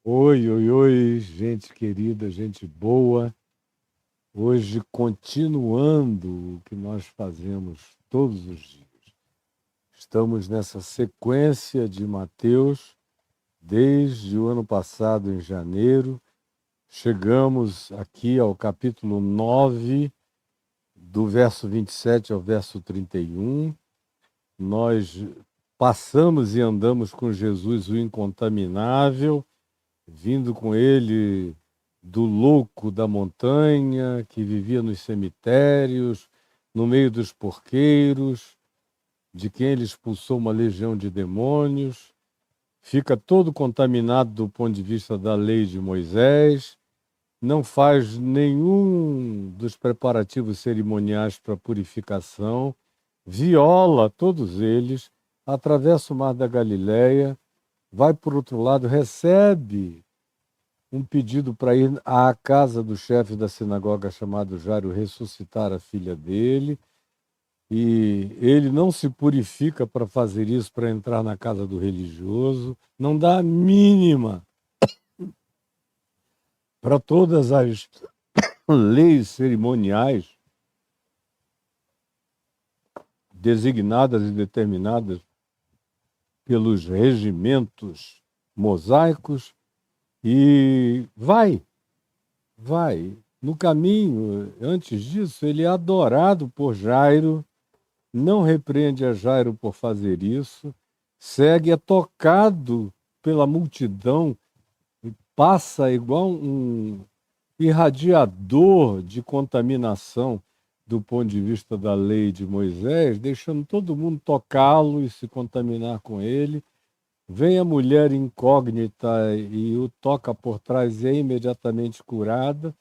Oi, oi, oi, gente querida, gente boa. Hoje, continuando o que nós fazemos todos os dias. Estamos nessa sequência de Mateus, desde o ano passado, em janeiro. Chegamos aqui ao capítulo 9, do verso 27 ao verso 31. Nós passamos e andamos com Jesus, o incontaminável, vindo com ele do louco da montanha, que vivia nos cemitérios, no meio dos porqueiros, de quem ele expulsou uma legião de demônios, fica todo contaminado do ponto de vista da lei de Moisés, não faz nenhum dos preparativos cerimoniais para purificação, viola todos eles, atravessa o mar da Galileia, vai por outro lado, recebe um pedido para ir à casa do chefe da sinagoga chamado Jairo ressuscitar a filha dele, e ele não se purifica para fazer isso, para entrar na casa do religioso, não dá a mínima para todas as leis cerimoniais designadas e determinadas pelos regimentos mosaicos, e vai. No caminho, antes disso, ele é adorado por Jairo, não repreende a Jairo por fazer isso, segue, é tocado pela multidão, passa igual um irradiador de contaminação do ponto de vista da lei de Moisés, deixando todo mundo tocá-lo e se contaminar com ele. Vem a mulher incógnita e o toca por trás e é imediatamente curada.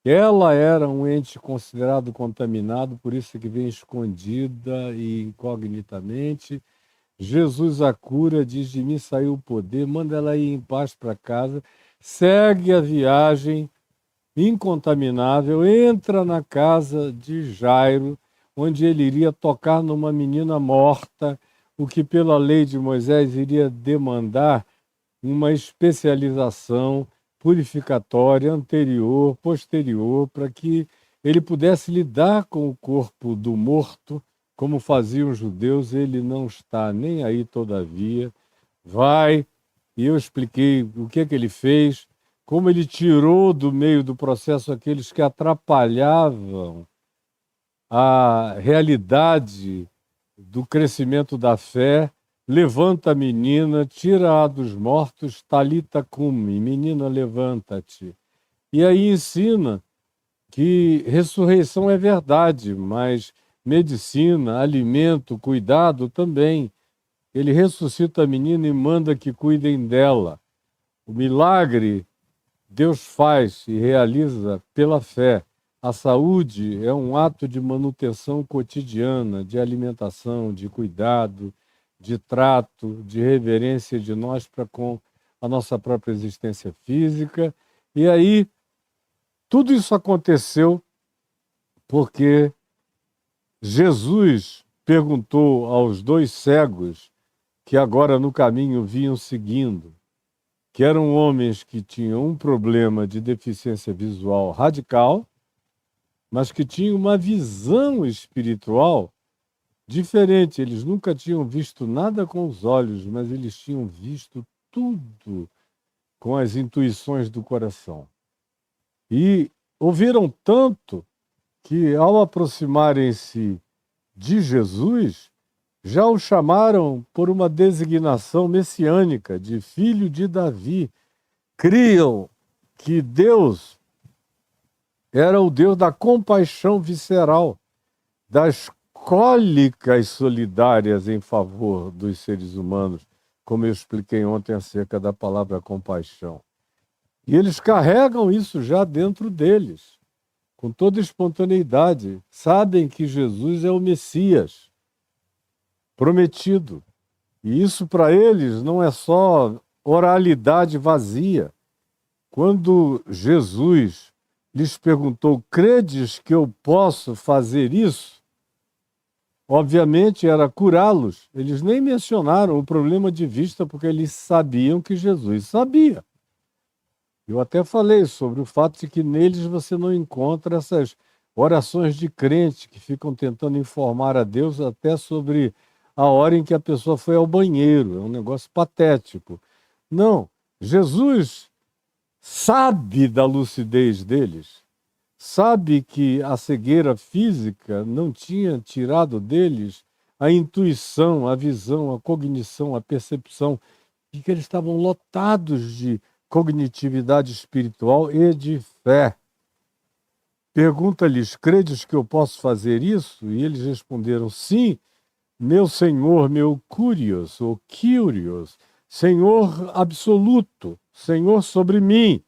Ela era um ente considerado contaminado, por isso que vem escondida e incognitamente. Jesus a cura, diz: de mim saiu o poder, manda ela ir em paz para casa, segue a viagem incontaminável, entra na casa de Jairo, onde ele iria tocar numa menina morta, o que pela lei de Moisés iria demandar uma especialização purificatória anterior, posterior, para que ele pudesse lidar com o corpo do morto, como faziam os judeus. Ele não está nem aí, todavia, vai, e eu expliquei o que é que ele fez, como ele tirou do meio do processo aqueles que atrapalhavam a realidade do crescimento da fé, levanta a menina, tira-a dos mortos, talita cumi, menina, levanta-te. E aí ensina que ressurreição é verdade, mas medicina, alimento, cuidado também. Ele ressuscita a menina e manda que cuidem dela. O milagre Deus faz e realiza pela fé. A saúde é um ato de manutenção cotidiana, de alimentação, de cuidado, de trato, de reverência de nós para com a nossa própria existência física. E aí, tudo isso aconteceu porque Jesus perguntou aos dois cegos que agora no caminho vinham seguindo, que eram homens que tinham um problema de deficiência visual radical, mas que tinham uma visão espiritual diferente. Eles nunca tinham visto nada com os olhos, mas eles tinham visto tudo com as intuições do coração. E ouviram tanto que, ao aproximarem-se de Jesus, já o chamaram por uma designação messiânica de filho de Davi. Criam que Deus era o Deus da compaixão visceral, das cólicas solidárias em favor dos seres humanos, como eu expliquei ontem acerca da palavra compaixão. E eles carregam isso já dentro deles, com toda espontaneidade. Sabem que Jesus é o Messias prometido. E isso para eles não é só oralidade vazia. Quando Jesus lhes perguntou: credes que eu posso fazer isso? Obviamente era curá-los. Eles nem mencionaram o problema de vista, porque eles sabiam que Jesus sabia. Eu até falei sobre o fato de que neles você não encontra essas orações de crente que ficam tentando informar a Deus até sobre a hora em que a pessoa foi ao banheiro. É um negócio patético. Não, Jesus sabe da lucidez deles, sabe que a cegueira física não tinha tirado deles a intuição, a visão, a cognição, a percepção, e que eles estavam lotados de cognitividade espiritual e de fé. Pergunta-lhes: credes que eu posso fazer isso? E eles responderam: sim, meu Senhor, meu Curios, ou Kyrios, Senhor absoluto, Senhor sobre mim.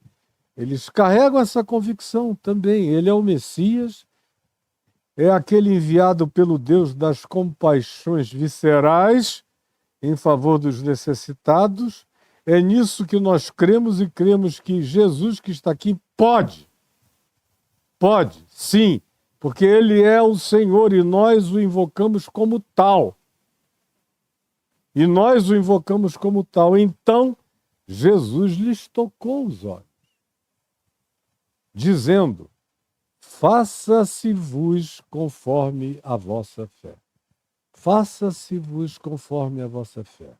Eles carregam essa convicção também. Ele é o Messias, é aquele enviado pelo Deus das compaixões viscerais em favor dos necessitados. É nisso que nós cremos e cremos que Jesus que está aqui pode, sim, porque ele é o Senhor e nós o invocamos como tal. E nós o invocamos como tal. Então, Jesus lhes tocou os olhos, dizendo: faça-se-vos conforme a vossa fé. Faça-se-vos conforme a vossa fé.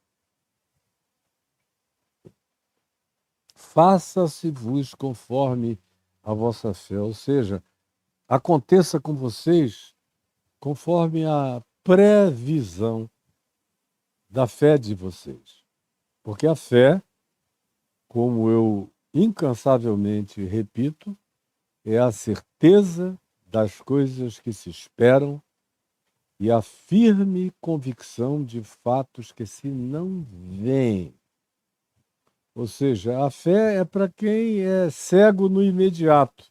Faça-se-vos conforme a vossa fé. Ou seja, aconteça com vocês conforme a previsão da fé de vocês. Porque a fé, como eu incansavelmente repito, é a certeza das coisas que se esperam e a firme convicção de fatos que se não veem. Ou seja, a fé é para quem é cego no imediato.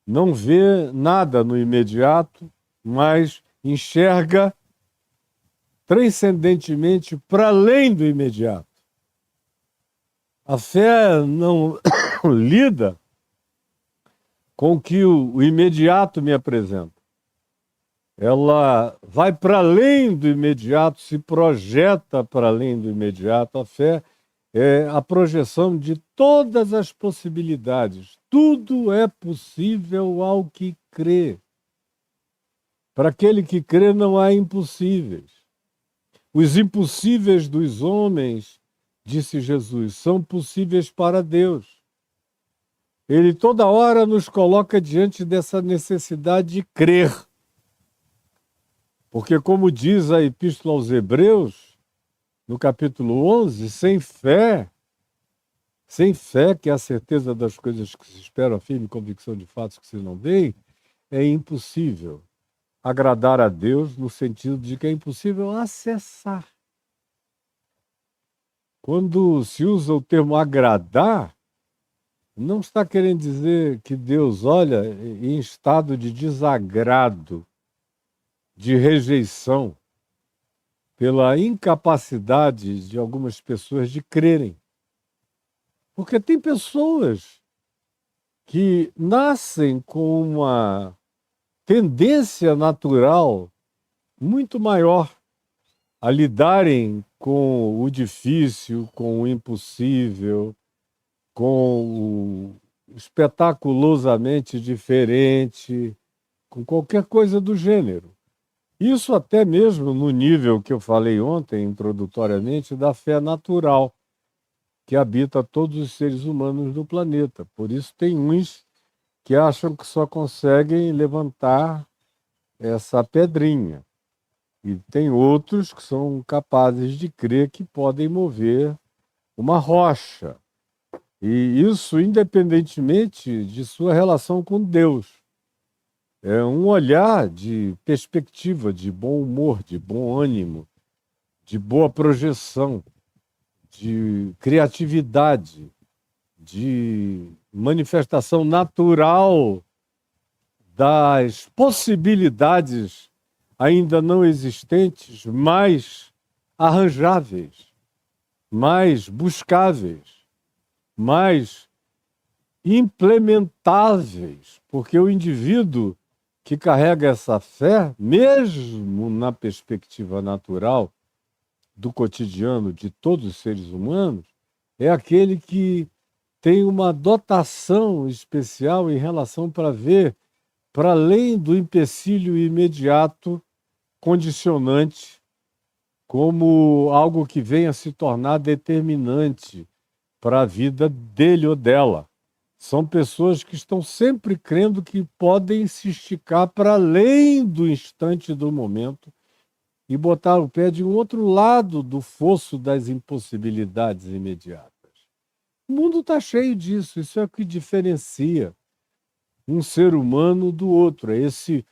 Não vê nada no imediato, mas enxerga transcendentemente para além do imediato. A fé não lida com o que o imediato me apresenta. Ela vai para além do imediato, se projeta para além do imediato. A fé é a projeção de todas as possibilidades. Tudo é possível ao que crê. Para aquele que crê não há impossíveis. Os impossíveis dos homens, disse Jesus, são possíveis para Deus. Ele toda hora nos coloca diante dessa necessidade de crer. Porque, como diz a Epístola aos Hebreus, no capítulo 11, sem fé, que é a certeza das coisas que se esperam, a firme convicção de fatos que se não veem, é impossível agradar a Deus no sentido de que é impossível acessar. Quando se usa o termo agradar, não está querendo dizer que Deus olha em estado de desagrado, de rejeição, pela incapacidade de algumas pessoas de crerem. Porque tem pessoas que nascem com uma tendência natural muito maior a lidarem com o difícil, com o impossível, com o espetaculosamente diferente, com qualquer coisa do gênero. Isso até mesmo no nível que eu falei ontem, introdutoriamente, da fé natural, que habita todos os seres humanos do planeta. Por isso tem uns que acham que só conseguem levantar essa pedrinha. E tem outros que são capazes de crer que podem mover uma rocha. E isso independentemente de sua relação com Deus. É um olhar de perspectiva, de bom humor, de bom ânimo, de boa projeção, de criatividade, de manifestação natural das possibilidades ainda não existentes, mais arranjáveis, mais buscáveis, mais implementáveis, porque o indivíduo que carrega essa fé, mesmo na perspectiva natural do cotidiano de todos os seres humanos, é aquele que tem uma dotação especial em relação para ver para além do empecilho imediato condicionante como algo que venha se tornar determinante para a vida dele ou dela. São pessoas que estão sempre crendo que podem se esticar para além do instante do momento e botar o pé de um outro lado do fosso das impossibilidades imediatas. O mundo está cheio disso, isso é o que diferencia um ser humano do outro, é esse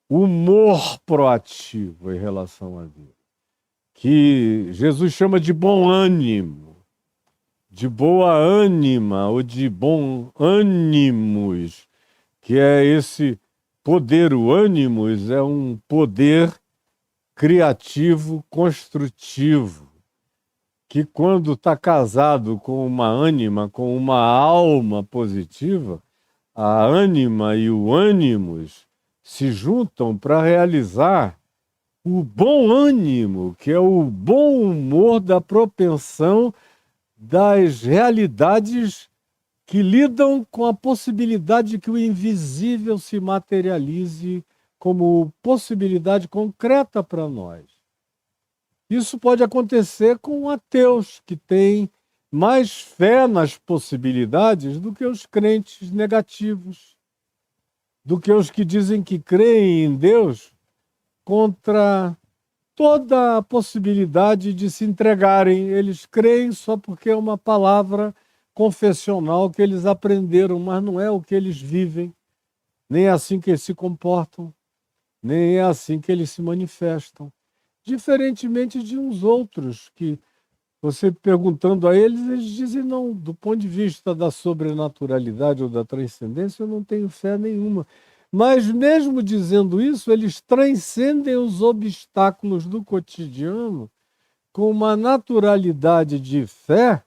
humor proativo em relação à vida, que Jesus chama de bom ânimo, de boa ânima ou de bom ânimos, que é esse poder. O ânimos é um poder criativo, construtivo, que quando está casado com uma ânima, com uma alma positiva, a ânima e o ânimos se juntam para realizar o bom ânimo, que é o bom humor da propensão das realidades que lidam com a possibilidade de que o invisível se materialize como possibilidade concreta para nós. Isso pode acontecer com ateus que têm mais fé nas possibilidades do que os crentes negativos, do que os que dizem que creem em Deus contra toda a possibilidade de se entregarem. Eles creem só porque é uma palavra confessional que eles aprenderam, mas não é o que eles vivem, nem é assim que eles se comportam, nem é assim que eles se manifestam. Diferentemente de uns outros que, você perguntando a eles, eles dizem não, do ponto de vista da sobrenaturalidade ou da transcendência, eu não tenho fé nenhuma. Mas mesmo dizendo isso, eles transcendem os obstáculos do cotidiano com uma naturalidade de fé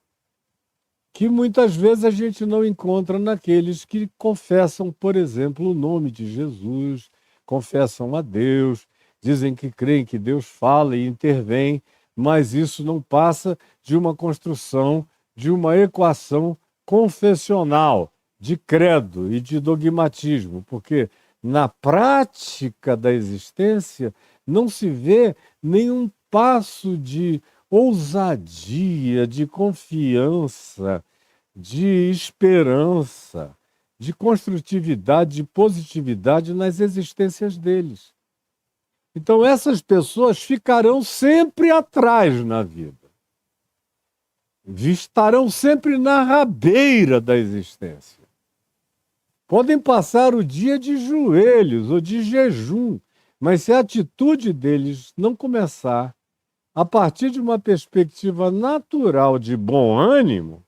que muitas vezes a gente não encontra naqueles que confessam, por exemplo, o nome de Jesus, confessam a Deus, dizem que creem que Deus fala e intervém, mas isso não passa de uma construção, de uma equação confessional, de credo e de dogmatismo, porque na prática da existência não se vê nenhum passo de ousadia, de confiança, de esperança, de construtividade, de positividade nas existências deles. Então essas pessoas ficarão sempre atrás na vida. Estarão sempre na rabeira da existência. Podem passar o dia de joelhos ou de jejum, mas se a atitude deles não começar a partir de uma perspectiva natural de bom ânimo,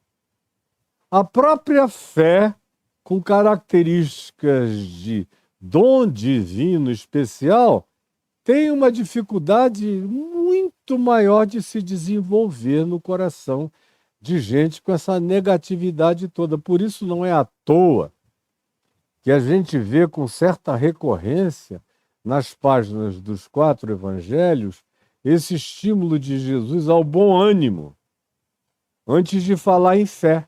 a própria fé, com características de dom divino especial, tem uma dificuldade muito maior de se desenvolver no coração de gente com essa negatividade toda. Por isso não é à toa que a gente vê com certa recorrência nas páginas dos 4 evangelhos esse estímulo de Jesus ao bom ânimo, antes de falar em fé.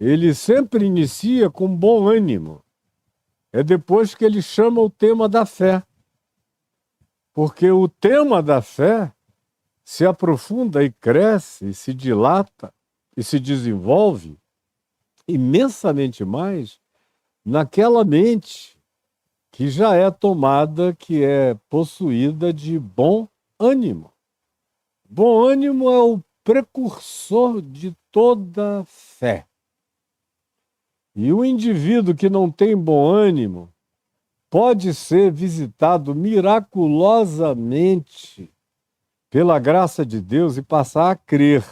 Ele sempre inicia com bom ânimo. É depois que ele chama o tema da fé. Porque o tema da fé se aprofunda e cresce, e se dilata, e se desenvolve imensamente mais naquela mente que já é tomada, que é possuída de bom ânimo. Bom ânimo é o precursor de toda fé. E o indivíduo que não tem bom ânimo pode ser visitado miraculosamente pela graça de Deus e passar a crer.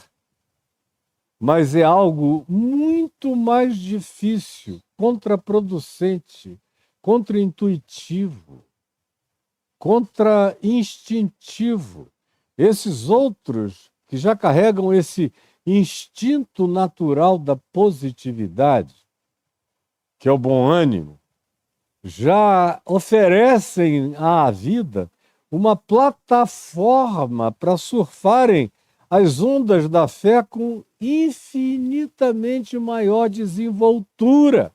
Mas é algo muito mais difícil, contraproducente, contraintuitivo, contrainstintivo. Esses outros que já carregam esse instinto natural da positividade, que é o bom ânimo, já oferecem à vida uma plataforma para surfarem as ondas da fé com infinitamente maior desenvoltura.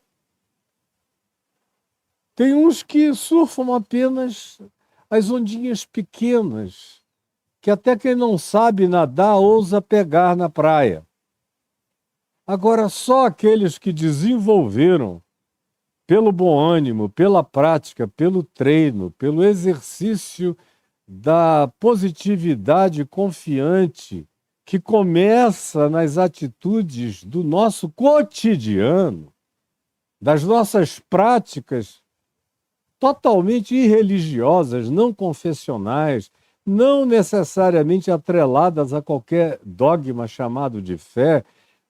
Tem uns que surfam apenas as ondinhas pequenas, que até quem não sabe nadar ousa pegar na praia. Agora, só aqueles que desenvolveram, pelo bom ânimo, pela prática, pelo treino, pelo exercício da positividade confiante, que começa nas atitudes do nosso cotidiano, das nossas práticas totalmente irreligiosas, não confessionais, não necessariamente atreladas a qualquer dogma chamado de fé,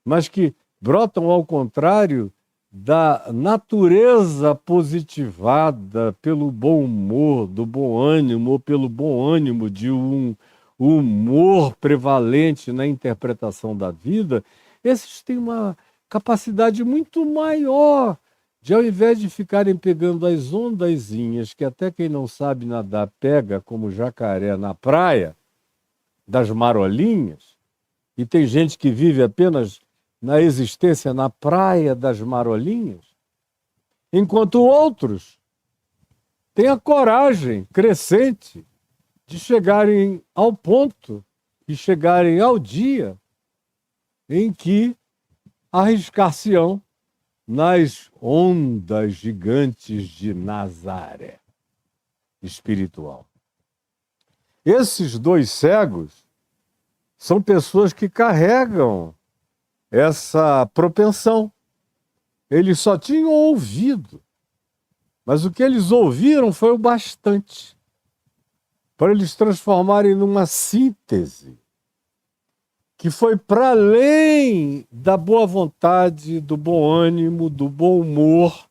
mas que brotam, ao contrário, da natureza positivada pelo bom humor, do bom ânimo, ou pelo bom ânimo de um humor prevalente na interpretação da vida, esses têm uma capacidade muito maior de, ao invés de ficarem pegando as ondazinhas, que até quem não sabe nadar pega como jacaré na praia, das marolinhas, e tem gente que vive apenas na existência na praia das marolinhas, enquanto outros têm a coragem crescente de chegarem ao ponto e chegarem ao dia em que arriscar-se-ão nas ondas gigantes de Nazaré espiritual. Esses dois cegos são pessoas que carregam essa propensão. Eles só tinham ouvido, mas o que eles ouviram foi o bastante para eles transformarem numa síntese que foi para além da boa vontade, do bom ânimo, do bom humor,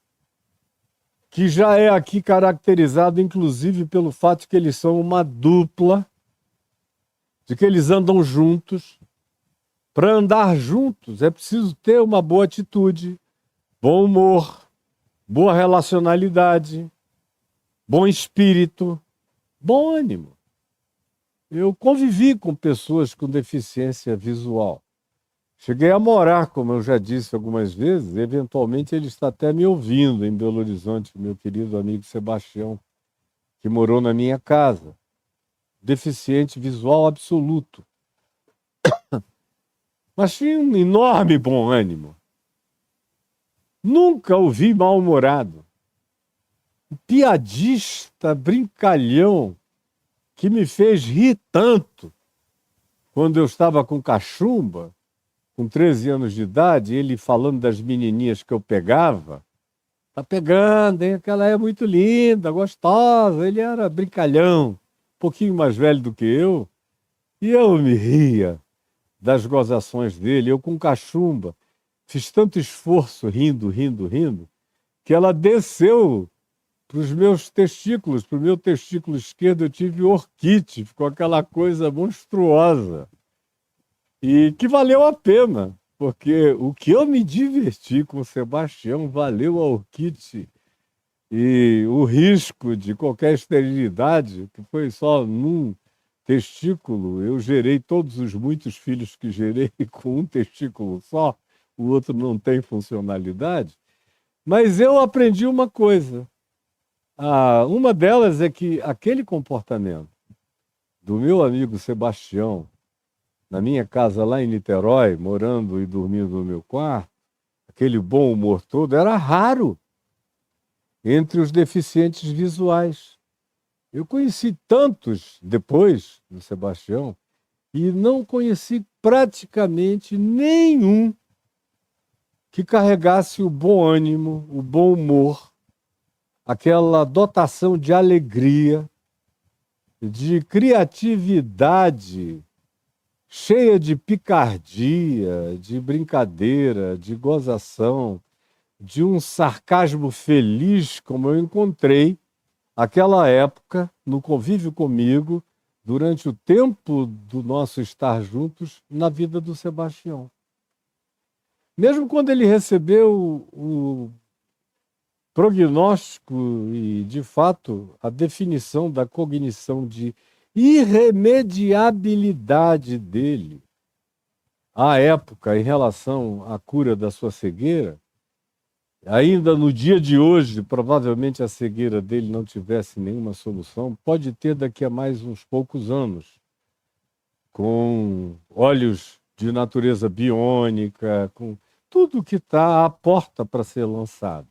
que já é aqui caracterizado inclusive pelo fato de que eles são uma dupla, de que eles andam juntos. Para andar juntos é preciso ter uma boa atitude, bom humor, boa relacionalidade, bom espírito, bom ânimo. Eu convivi com pessoas com deficiência visual. Cheguei a morar, como eu já disse algumas vezes, eventualmente ele está até me ouvindo em Belo Horizonte, meu querido amigo Sebastião, que morou na minha casa. Deficiente visual absoluto. Mas tinha um enorme bom ânimo. Nunca o vi mal-humorado. Um piadista, brincalhão, que me fez rir tanto quando eu estava com cachumba, com 13 anos de idade, ele falando das menininhas que eu pegava. Tá pegando, hein? Aquela é muito linda, gostosa. Ele era brincalhão, um pouquinho mais velho do que eu. E eu me ria das gozações dele, eu com cachumba. Fiz tanto esforço, rindo, que ela desceu para os meus testículos, para o meu testículo esquerdo eu tive orquite, ficou aquela coisa monstruosa. E que valeu a pena, porque o que eu me diverti com o Sebastião valeu a orquite e o risco de qualquer esterilidade, que foi só num testículo. Eu gerei todos os muitos filhos que gerei com um testículo só, o outro não tem funcionalidade. Mas eu aprendi uma coisa. Uma delas é que aquele comportamento do meu amigo Sebastião, na minha casa lá em Niterói, morando e dormindo no meu quarto, aquele bom humor todo, era raro entre os deficientes visuais. Eu conheci tantos depois do Sebastião e não conheci praticamente nenhum que carregasse o bom ânimo, o bom humor, aquela dotação de alegria, de criatividade, cheia de picardia, de brincadeira, de gozação, de um sarcasmo feliz, como eu encontrei aquela época no convívio comigo, durante o tempo do nosso estar juntos, na vida do Sebastião. Mesmo quando ele recebeu o prognóstico e, de fato, a definição da cognição de irremediabilidade dele, à época em relação à cura da sua cegueira, ainda no dia de hoje, provavelmente a cegueira dele não tivesse nenhuma solução, pode ter daqui a mais uns poucos anos, com olhos de natureza biônica, com tudo que está à porta para ser lançado.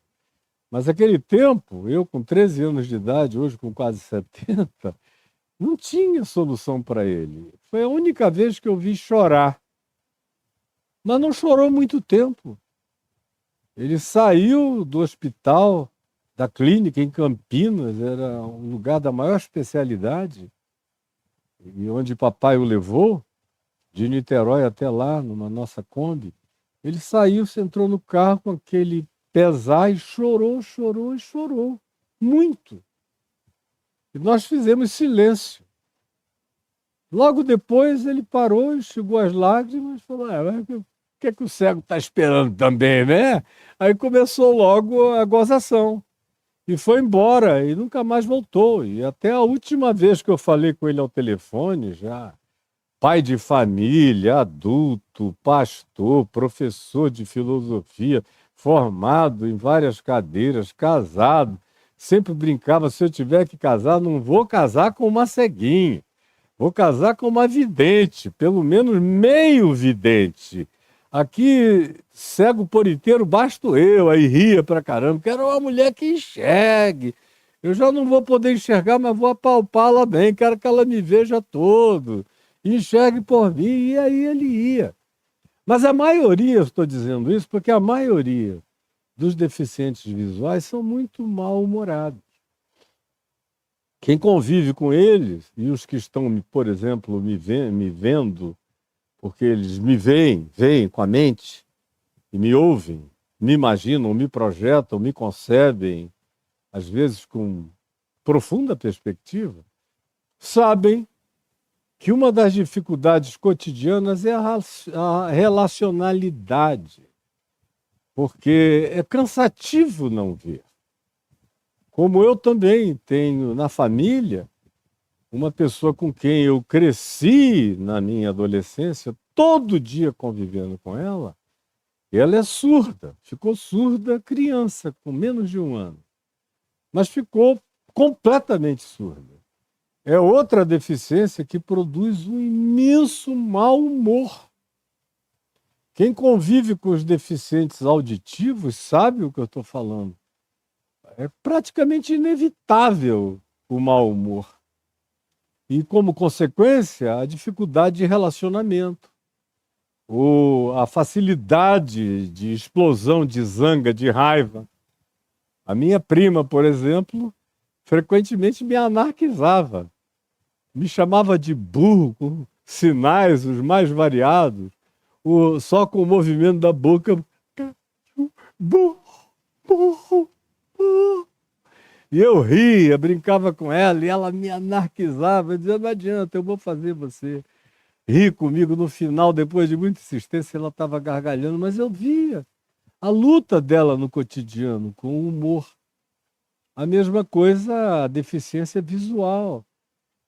Mas aquele tempo, eu com 13 anos de idade, hoje com quase 70, não tinha solução para ele. Foi a única vez que eu vi chorar. Mas não chorou muito tempo. Ele saiu do hospital, da clínica em Campinas, era um lugar da maior especialidade, e onde papai o levou, de Niterói até lá, numa nossa Kombi. Ele saiu, se entrou no carro com aquele pesar e chorou, chorou e chorou. Muito. E nós fizemos silêncio. Logo depois ele parou, enxugou as lágrimas e falou: mas o que é que o cego está esperando também, né? Aí começou logo a gozação. E foi embora e nunca mais voltou. E até a última vez que eu falei com ele ao telefone, já pai de família, adulto, pastor, professor de filosofia, formado em várias cadeiras, casado, sempre brincava: se eu tiver que casar, não vou casar com uma ceguinha. Vou casar com uma vidente, pelo menos meio vidente. Aqui, cego por inteiro, basto eu. Aí ria pra caramba. Quero uma mulher que enxergue. Eu já não vou poder enxergar, mas vou apalpá-la bem. Quero que ela me veja todo. Enxergue por mim. E aí ele ia. Mas a maioria, eu estou dizendo isso porque a maioria dos deficientes visuais são muito mal-humorados. Quem convive com eles, e os que estão, por exemplo, me vendo, porque eles me veem com a mente, e me ouvem, me imaginam, me projetam, me concebem, às vezes com profunda perspectiva, sabem que uma das dificuldades cotidianas é a relacionalidade, porque é cansativo não ver. Como eu também tenho na família uma pessoa com quem eu cresci na minha adolescência, todo dia convivendo com ela, ela é surda, ficou surda criança, com menos de 1 ano, mas ficou completamente surda. É outra deficiência que produz um imenso mau humor. Quem convive com os deficientes auditivos sabe o que eu estou falando. É praticamente inevitável o mau humor. E, como consequência, a dificuldade de relacionamento, ou a facilidade de explosão de zanga, de raiva. A minha prima, por exemplo, frequentemente me anarquizava, me chamava de burro, com sinais os mais variados, só com o movimento da boca. Burro, burro, burro. E eu ria, brincava com ela, e ela me anarquizava, dizia: não adianta, eu vou fazer você rir comigo. No final, depois de muita insistência, ela estava gargalhando, mas eu via a luta dela no cotidiano, com o humor. A mesma coisa, a deficiência visual.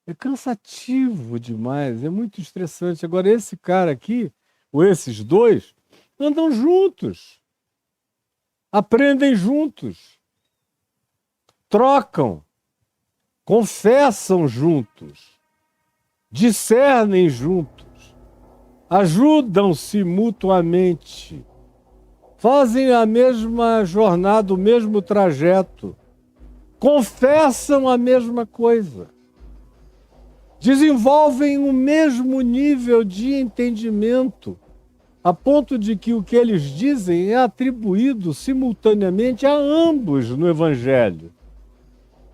É cansativo demais, é muito estressante. Agora, esse cara aqui, ou esses dois, andam juntos, aprendem juntos, trocam, confessam juntos, discernem juntos, ajudam-se mutuamente, fazem a mesma jornada, o mesmo trajeto, confessam a mesma coisa, desenvolvem o mesmo nível de entendimento, a ponto de que o que eles dizem é atribuído simultaneamente a ambos no Evangelho.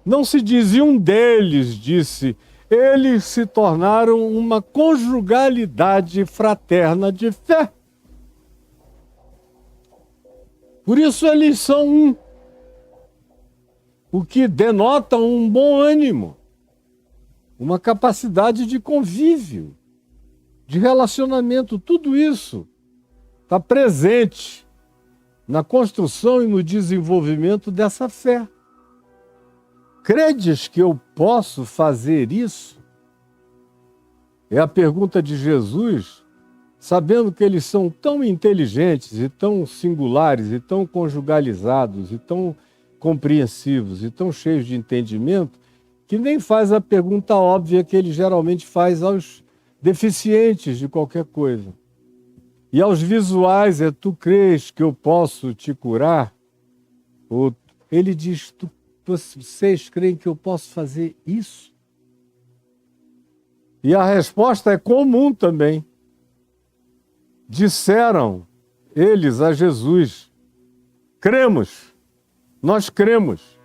Não se dizia um deles, disse: eles se tornaram uma conjugalidade fraterna de fé. Por isso eles são um, o que denota um bom ânimo, uma capacidade de convívio, de relacionamento. Tudo isso está presente na construção e no desenvolvimento dessa fé. Credes que eu posso fazer isso? É a pergunta de Jesus sabendo que eles são tão inteligentes e tão singulares e tão conjugalizados e tão compreensivos e tão cheios de entendimento, que nem faz a pergunta óbvia que ele geralmente faz aos deficientes de qualquer coisa. E aos visuais, tu crês que eu posso te curar? Ou ele diz, vocês creem que eu posso fazer isso? E a resposta é comum também. Disseram eles a Jesus, cremos, nós cremos.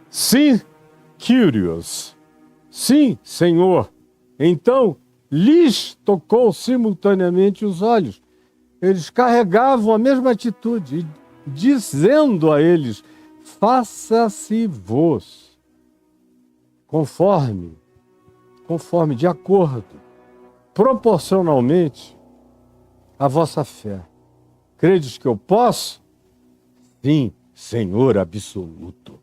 Sim, Kyrios, sim, Senhor. Então, lhes tocou simultaneamente os olhos. Eles carregavam a mesma atitude, dizendo a eles, faça-se-vos, conforme, de acordo, proporcionalmente, a vossa fé. Credes que eu posso? Sim, Senhor absoluto.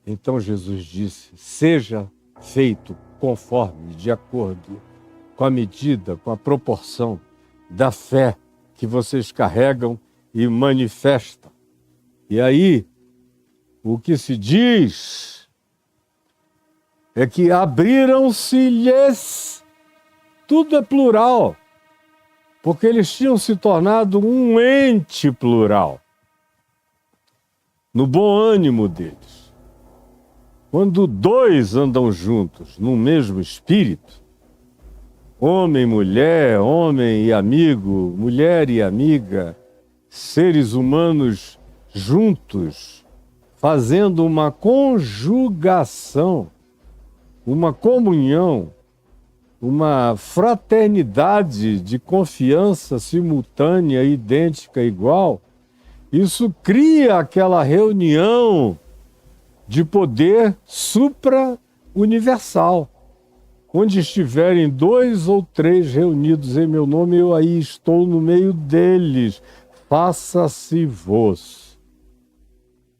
Então Jesus disse, seja feito conforme, de acordo com a medida, com a proporção da fé que vocês carregam e manifestam. E aí, o que se diz é que abriram-se-lhes, tudo é plural, porque eles tinham se tornado um ente plural, no bom ânimo deles. Quando dois andam juntos no mesmo espírito, homem e mulher, homem e amigo, mulher e amiga, seres humanos juntos, fazendo uma conjugação, uma comunhão, uma fraternidade de confiança simultânea, idêntica, igual, isso cria aquela reunião de poder supra-universal. Onde estiverem 2 ou 3 reunidos em meu nome, eu aí estou no meio deles. Faça-se-vos,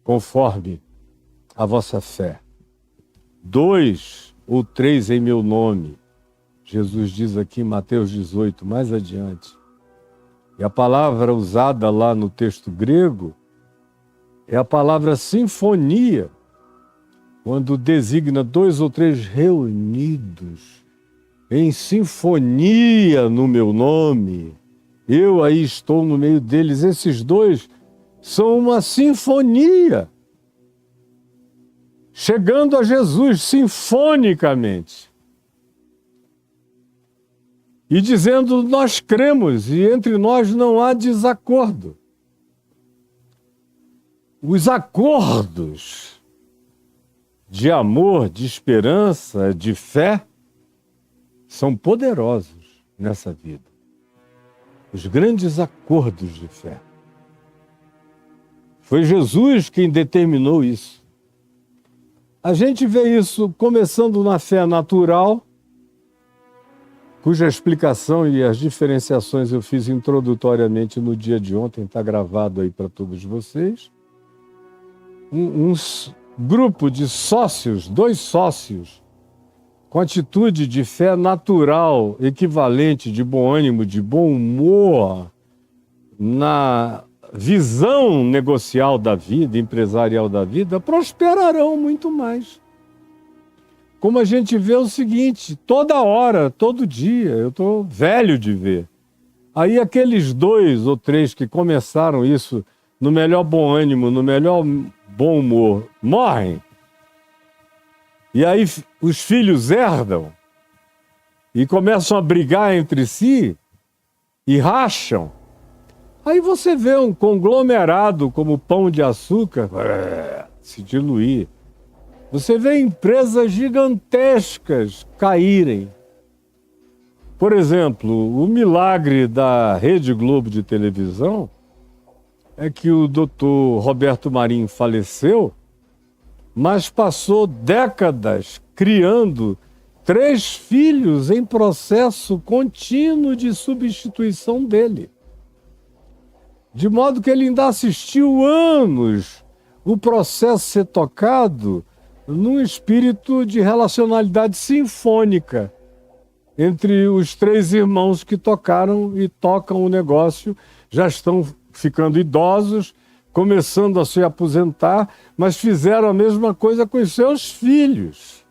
conforme a vossa fé. 2 ou 3 em meu nome. Jesus diz aqui em Mateus 18, mais adiante. E a palavra usada lá no texto grego é a palavra sinfonia, quando designa 2 ou 3 reunidos em sinfonia no meu nome, eu aí estou no meio deles. Esses 2 são uma sinfonia, chegando a Jesus sinfonicamente e dizendo, nós cremos e entre nós não há desacordo. Os acordos de amor, de esperança, de fé, são poderosos nessa vida. Os grandes acordos de fé. Foi Jesus quem determinou isso. A gente vê isso começando na fé natural, cuja explicação e as diferenciações eu fiz introdutoriamente no dia de ontem, está gravado aí para todos vocês. Grupo de sócios, 2 sócios, com atitude de fé natural, equivalente, de bom ânimo, de bom humor, na visão negocial da vida, empresarial da vida, prosperarão muito mais. Como a gente vê o seguinte, toda hora, todo dia, eu estou velho de ver. Aí aqueles 2 ou 3 que começaram isso no melhor bom ânimo, no melhor bom humor, morrem. E aí os filhos herdam e começam a brigar entre si e racham. Aí você vê um conglomerado como Pão de Açúcar se diluir. Você vê empresas gigantescas caírem. Por exemplo, o milagre da Rede Globo de televisão é que o doutor Roberto Marinho faleceu, mas passou décadas criando 3 filhos em processo contínuo de substituição dele. De modo que ele ainda assistiu anos o processo ser tocado num espírito de relacionalidade sinfônica. entre os 3 irmãos que tocaram e tocam o negócio, já estão ficando idosos, começando a se aposentar, mas fizeram a mesma coisa com os seus filhos,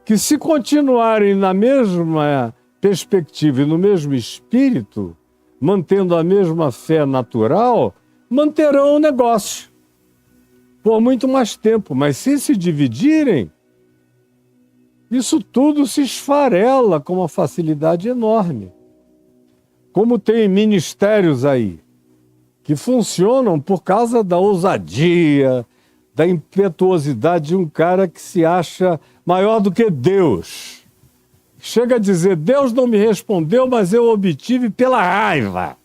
que se continuarem na mesma perspectiva e no mesmo espírito, mantendo a mesma fé natural, manterão o negócio por muito mais tempo. Mas se dividirem, isso tudo se esfarela com uma facilidade enorme. Como tem ministérios aí que funcionam por causa da ousadia, da impetuosidade de um cara que se acha maior do que Deus. Chega a dizer, Deus não me respondeu, mas eu obtive pela raiva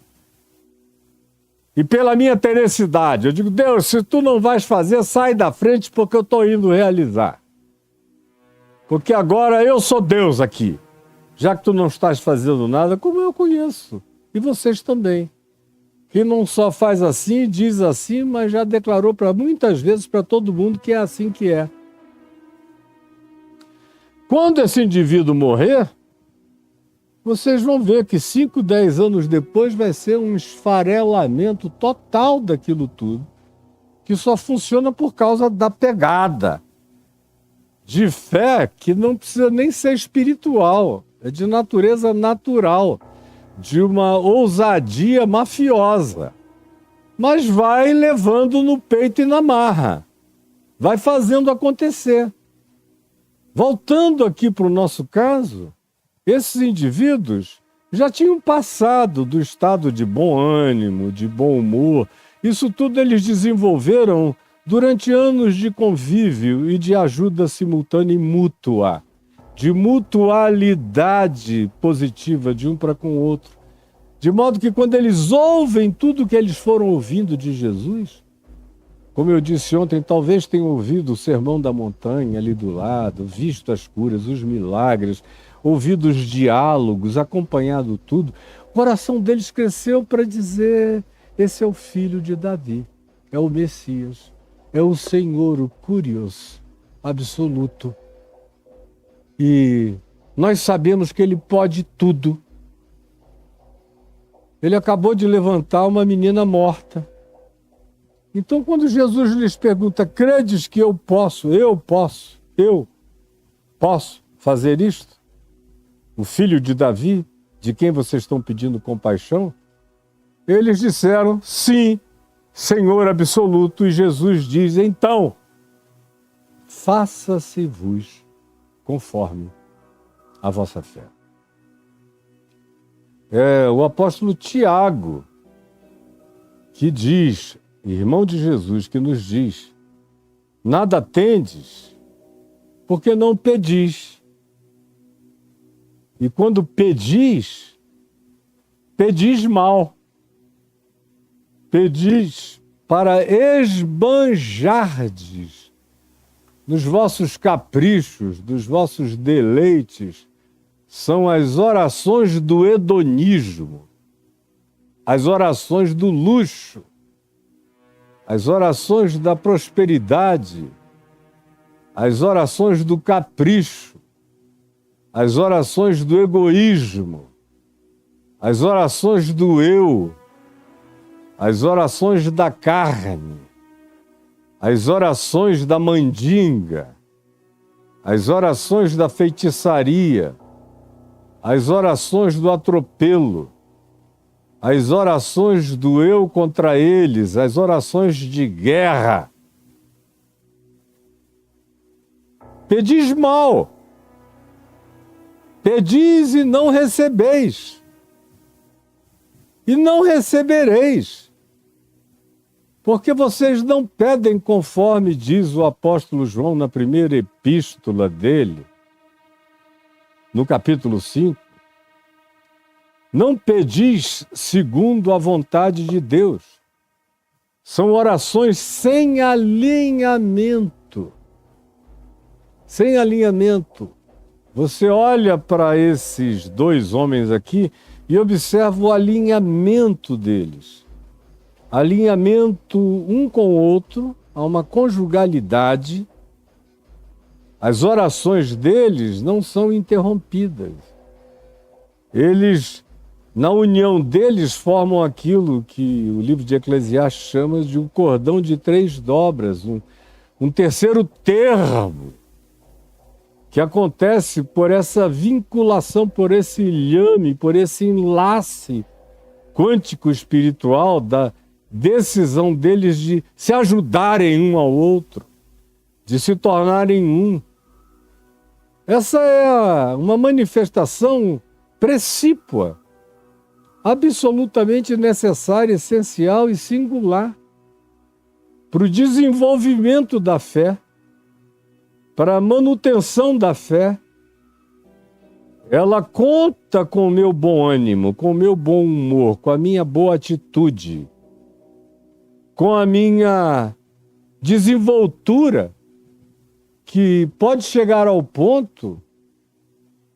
e pela minha tenacidade. Eu digo, Deus, se tu não vais fazer, sai da frente porque eu estou indo realizar. Porque agora eu sou Deus aqui. Já que tu não estás fazendo nada, como eu conheço. E vocês também. Que não só faz assim, diz assim, mas já declarou para muitas vezes para todo mundo que é assim que é. Quando esse indivíduo morrer, vocês vão ver que 5, 10 anos depois vai ser um esfarelamento total daquilo tudo, que só funciona por causa da pegada de fé que não precisa nem ser espiritual, é de natureza natural, de uma ousadia mafiosa, mas vai levando no peito e na marra, vai fazendo acontecer. Voltando aqui para o nosso caso, esses indivíduos já tinham passado do estado de bom ânimo, de bom humor. Isso tudo eles desenvolveram durante anos de convívio e de ajuda simultânea e mútua, de mutualidade positiva de um para com o outro. De modo que quando eles ouvem tudo que eles foram ouvindo de Jesus, como eu disse ontem, talvez tenham ouvido o Sermão da Montanha ali do lado, visto as curas, os milagres, ouvido os diálogos, acompanhado tudo, o coração deles cresceu para dizer, esse é o filho de Davi, é o Messias, é o Senhor, o Curios absoluto. E nós sabemos que ele pode tudo. Ele acabou de levantar uma menina morta. Então, quando Jesus lhes pergunta, credes que eu posso fazer isto? O filho de Davi, de quem vocês estão pedindo compaixão? Eles disseram, sim, Senhor absoluto. E Jesus diz, então, faça-se-vos conforme a vossa fé. É o apóstolo Tiago que diz, irmão de Jesus, que nos diz, nada tendes, porque não pedis. E quando pedis, pedis mal. Pedis para esbanjardes nos vossos caprichos, dos vossos deleites. São as orações do hedonismo, as orações do luxo, as orações da prosperidade, as orações do capricho, as orações do egoísmo, as orações do eu, as orações da carne, as orações da mandinga, as orações da feitiçaria, as orações do atropelo, as orações do eu contra eles, as orações de guerra. Pedis mal, pedis e não recebeis, e não recebereis, porque vocês não pedem conforme diz o apóstolo João na primeira epístola dele, no capítulo 5, não pedis segundo a vontade de Deus. São orações sem alinhamento. Sem alinhamento. Você olha para esses 2 homens aqui e observa o alinhamento deles. Alinhamento um com o outro, há uma conjugalidade. As orações deles não são interrompidas. Eles, na união deles, formam aquilo que o livro de Eclesiastes chama de um cordão de 3 dobras, um terceiro termo, que acontece por essa vinculação, por esse ilhame, por esse enlace quântico espiritual da decisão deles de se ajudarem um ao outro, de se tornarem um. Essa é uma manifestação precípua, absolutamente necessária, essencial e singular para o desenvolvimento da fé, para a manutenção da fé. Ela conta com o meu bom ânimo, com o meu bom humor, com a minha boa atitude, com a minha desenvoltura, que pode chegar ao ponto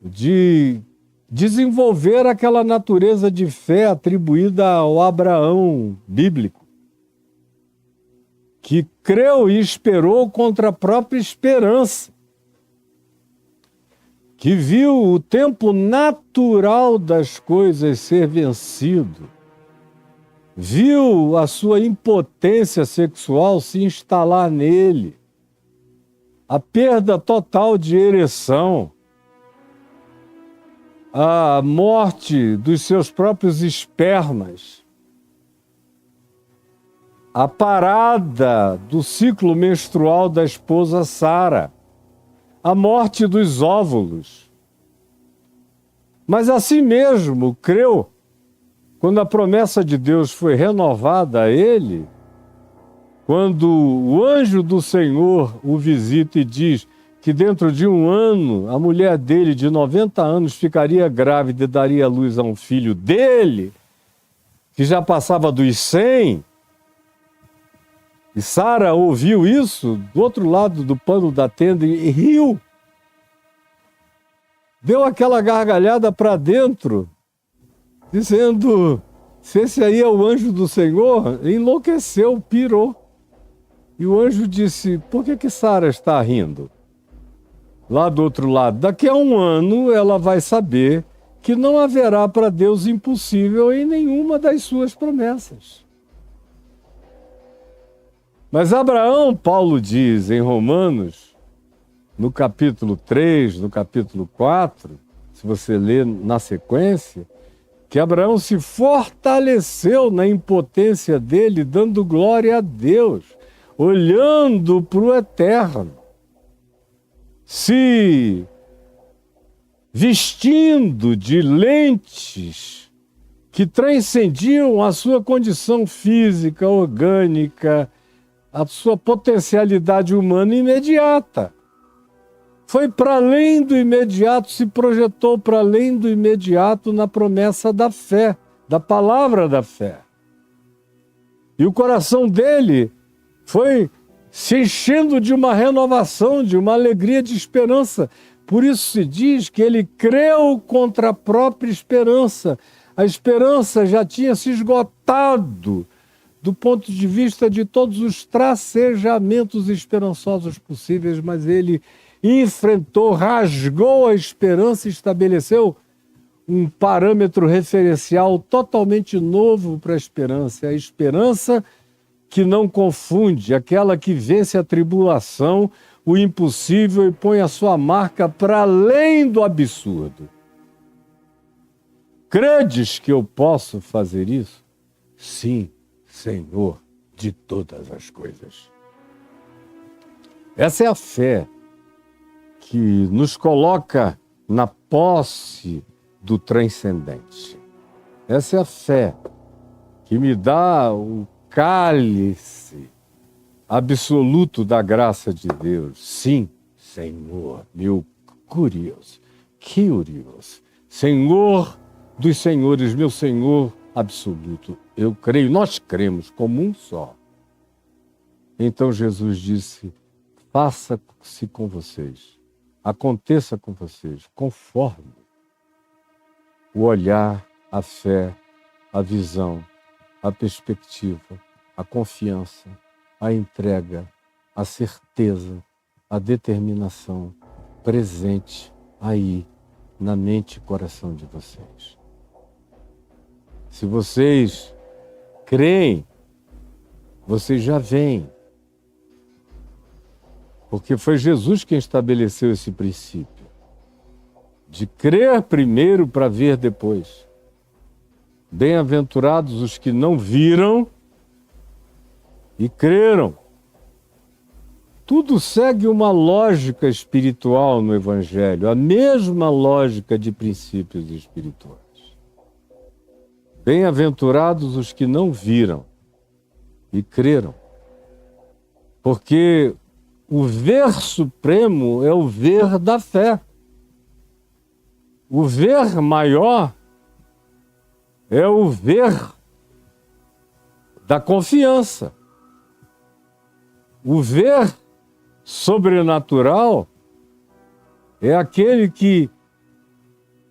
de desenvolver aquela natureza de fé atribuída ao Abraão bíblico, que creu e esperou contra a própria esperança, que viu o tempo natural das coisas ser vencido, viu a sua impotência sexual se instalar nele, a perda total de ereção, a morte dos seus próprios espermas, a parada do ciclo menstrual da esposa Sara, a morte dos óvulos. Mas assim mesmo creu, quando a promessa de Deus foi renovada a ele, quando o anjo do Senhor o visita e diz que dentro de 1 ano a mulher dele de 90 anos ficaria grávida e daria à luz a um filho dele, que já passava dos 100, e Sara ouviu isso do outro lado do pano da tenda e riu. Deu aquela gargalhada para dentro, dizendo, se esse aí é o anjo do Senhor, enlouqueceu, pirou. E o anjo disse, por que Sara está rindo? Lá do outro lado, daqui a 1 ano ela vai saber que não haverá para Deus impossível em nenhuma das suas promessas. Mas Abraão, Paulo diz em Romanos, no capítulo 3, no capítulo 4, se você ler na sequência, que Abraão se fortaleceu na impotência dele, dando glória a Deus, olhando para o eterno, se vestindo de lentes que transcendiam a sua condição física, orgânica, a sua potencialidade humana imediata. Foi para além do imediato, se projetou para além do imediato na promessa da fé, da palavra da fé. E o coração dele foi se enchendo de uma renovação, de uma alegria de esperança. Por isso se diz que ele creu contra a própria esperança. A esperança já tinha se esgotado do ponto de vista de todos os tracejamentos esperançosos possíveis, mas ele enfrentou, rasgou a esperança e estabeleceu um parâmetro referencial totalmente novo para a esperança. A esperança que não confunde, aquela que vence a tribulação, o impossível e põe a sua marca para além do absurdo. Credes que eu posso fazer isso? Sim, Senhor de todas as coisas. Essa é a fé que nos coloca na posse do transcendente. Essa é a fé que me dá o cálice absoluto da graça de Deus. Sim, Senhor, meu Kyrios, Senhor dos senhores, meu Senhor absoluto. Eu creio, nós cremos como um só. Então Jesus disse, faça-se com vocês, aconteça com vocês, conforme o olhar, a fé, a visão, a perspectiva, a confiança, a entrega, a certeza, a determinação presente aí na mente e coração de vocês. Se vocês creem, vocês já veem. Porque foi Jesus quem estabeleceu esse princípio. De crer primeiro para ver depois. Bem-aventurados os que não viram e creram. Tudo segue uma lógica espiritual no Evangelho, a mesma lógica de princípios espirituais. Bem-aventurados os que não viram e creram. Porque o ver supremo é o ver da fé. O ver maior é o ver da confiança. O ver sobrenatural é aquele que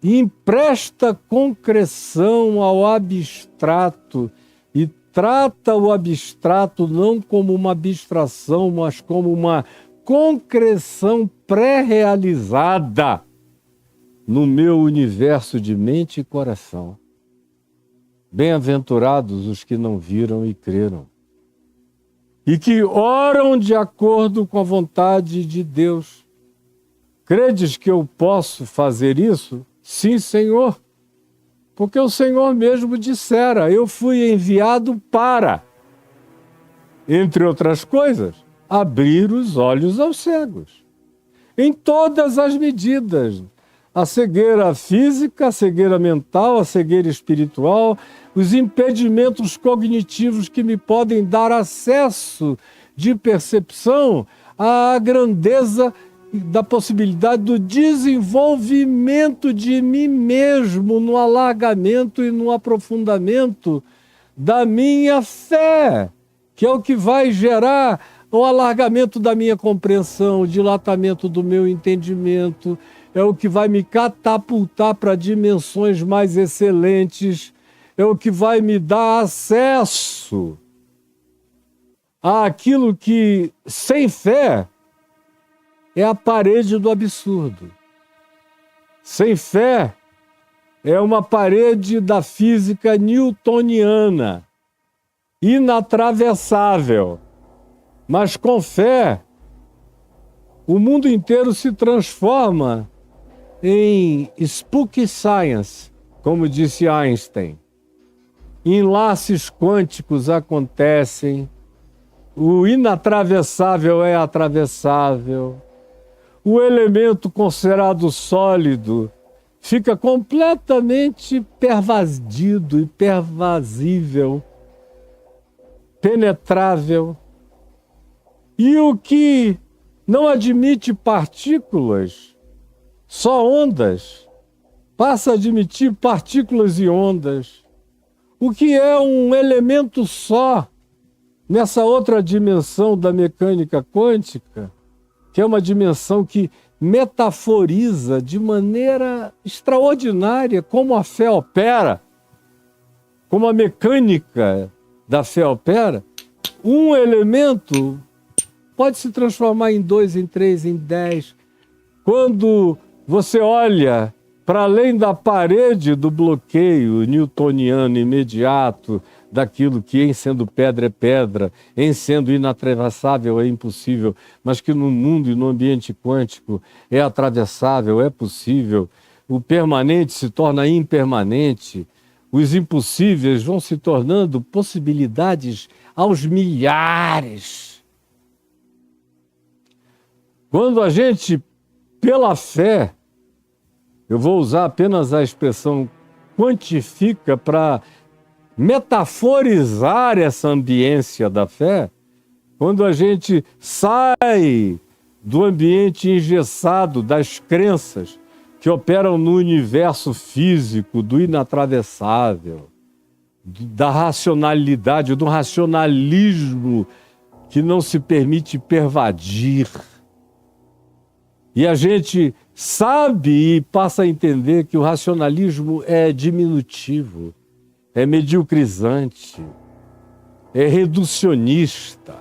empresta concreção ao abstrato e trata o abstrato não como uma abstração, mas como uma concreção pré-realizada no meu universo de mente e coração. Bem-aventurados os que não viram e creram, e que oram de acordo com a vontade de Deus. Credes que eu posso fazer isso? Sim, Senhor. Porque o Senhor mesmo dissera, eu fui enviado para, entre outras coisas, abrir os olhos aos cegos. Em todas as medidas. A cegueira física, a cegueira mental, a cegueira espiritual, os impedimentos cognitivos que me podem dar acesso de percepção à grandeza da possibilidade do desenvolvimento de mim mesmo no alargamento e no aprofundamento da minha fé, que é o que vai gerar o alargamento da minha compreensão, o dilatamento do meu entendimento, é o que vai me catapultar para dimensões mais excelentes, é o que vai me dar acesso àquilo que, sem fé, é a parede do absurdo. Sem fé, é uma parede da física newtoniana, inatravessável. Mas com fé, o mundo inteiro se transforma em spooky science, como disse Einstein. Enlaces quânticos acontecem, o inatravessável é atravessável, o elemento considerado sólido fica completamente pervadido e pervasível, penetrável. E o que não admite partículas, só ondas, passa a admitir partículas e ondas. O que é um elemento só nessa outra dimensão da mecânica quântica, que é uma dimensão que metaforiza de maneira extraordinária como a fé opera, como a mecânica da fé opera, um elemento pode se transformar em 2, em 3, em 10. Quando você olha para além da parede do bloqueio newtoniano imediato, daquilo que em sendo pedra é pedra, em sendo inatravessável é impossível, mas que no mundo e no ambiente quântico é atravessável, é possível, o permanente se torna impermanente, os impossíveis vão se tornando possibilidades aos milhares. Quando a gente, pela fé, eu vou usar apenas a expressão quantifica para metaforizar essa ambiência da fé, quando a gente sai do ambiente engessado das crenças que operam no universo físico, do inatravessável, da racionalidade, do racionalismo que não se permite pervadir. E a gente sabe e passa a entender que o racionalismo é diminutivo, é mediocrizante, é reducionista,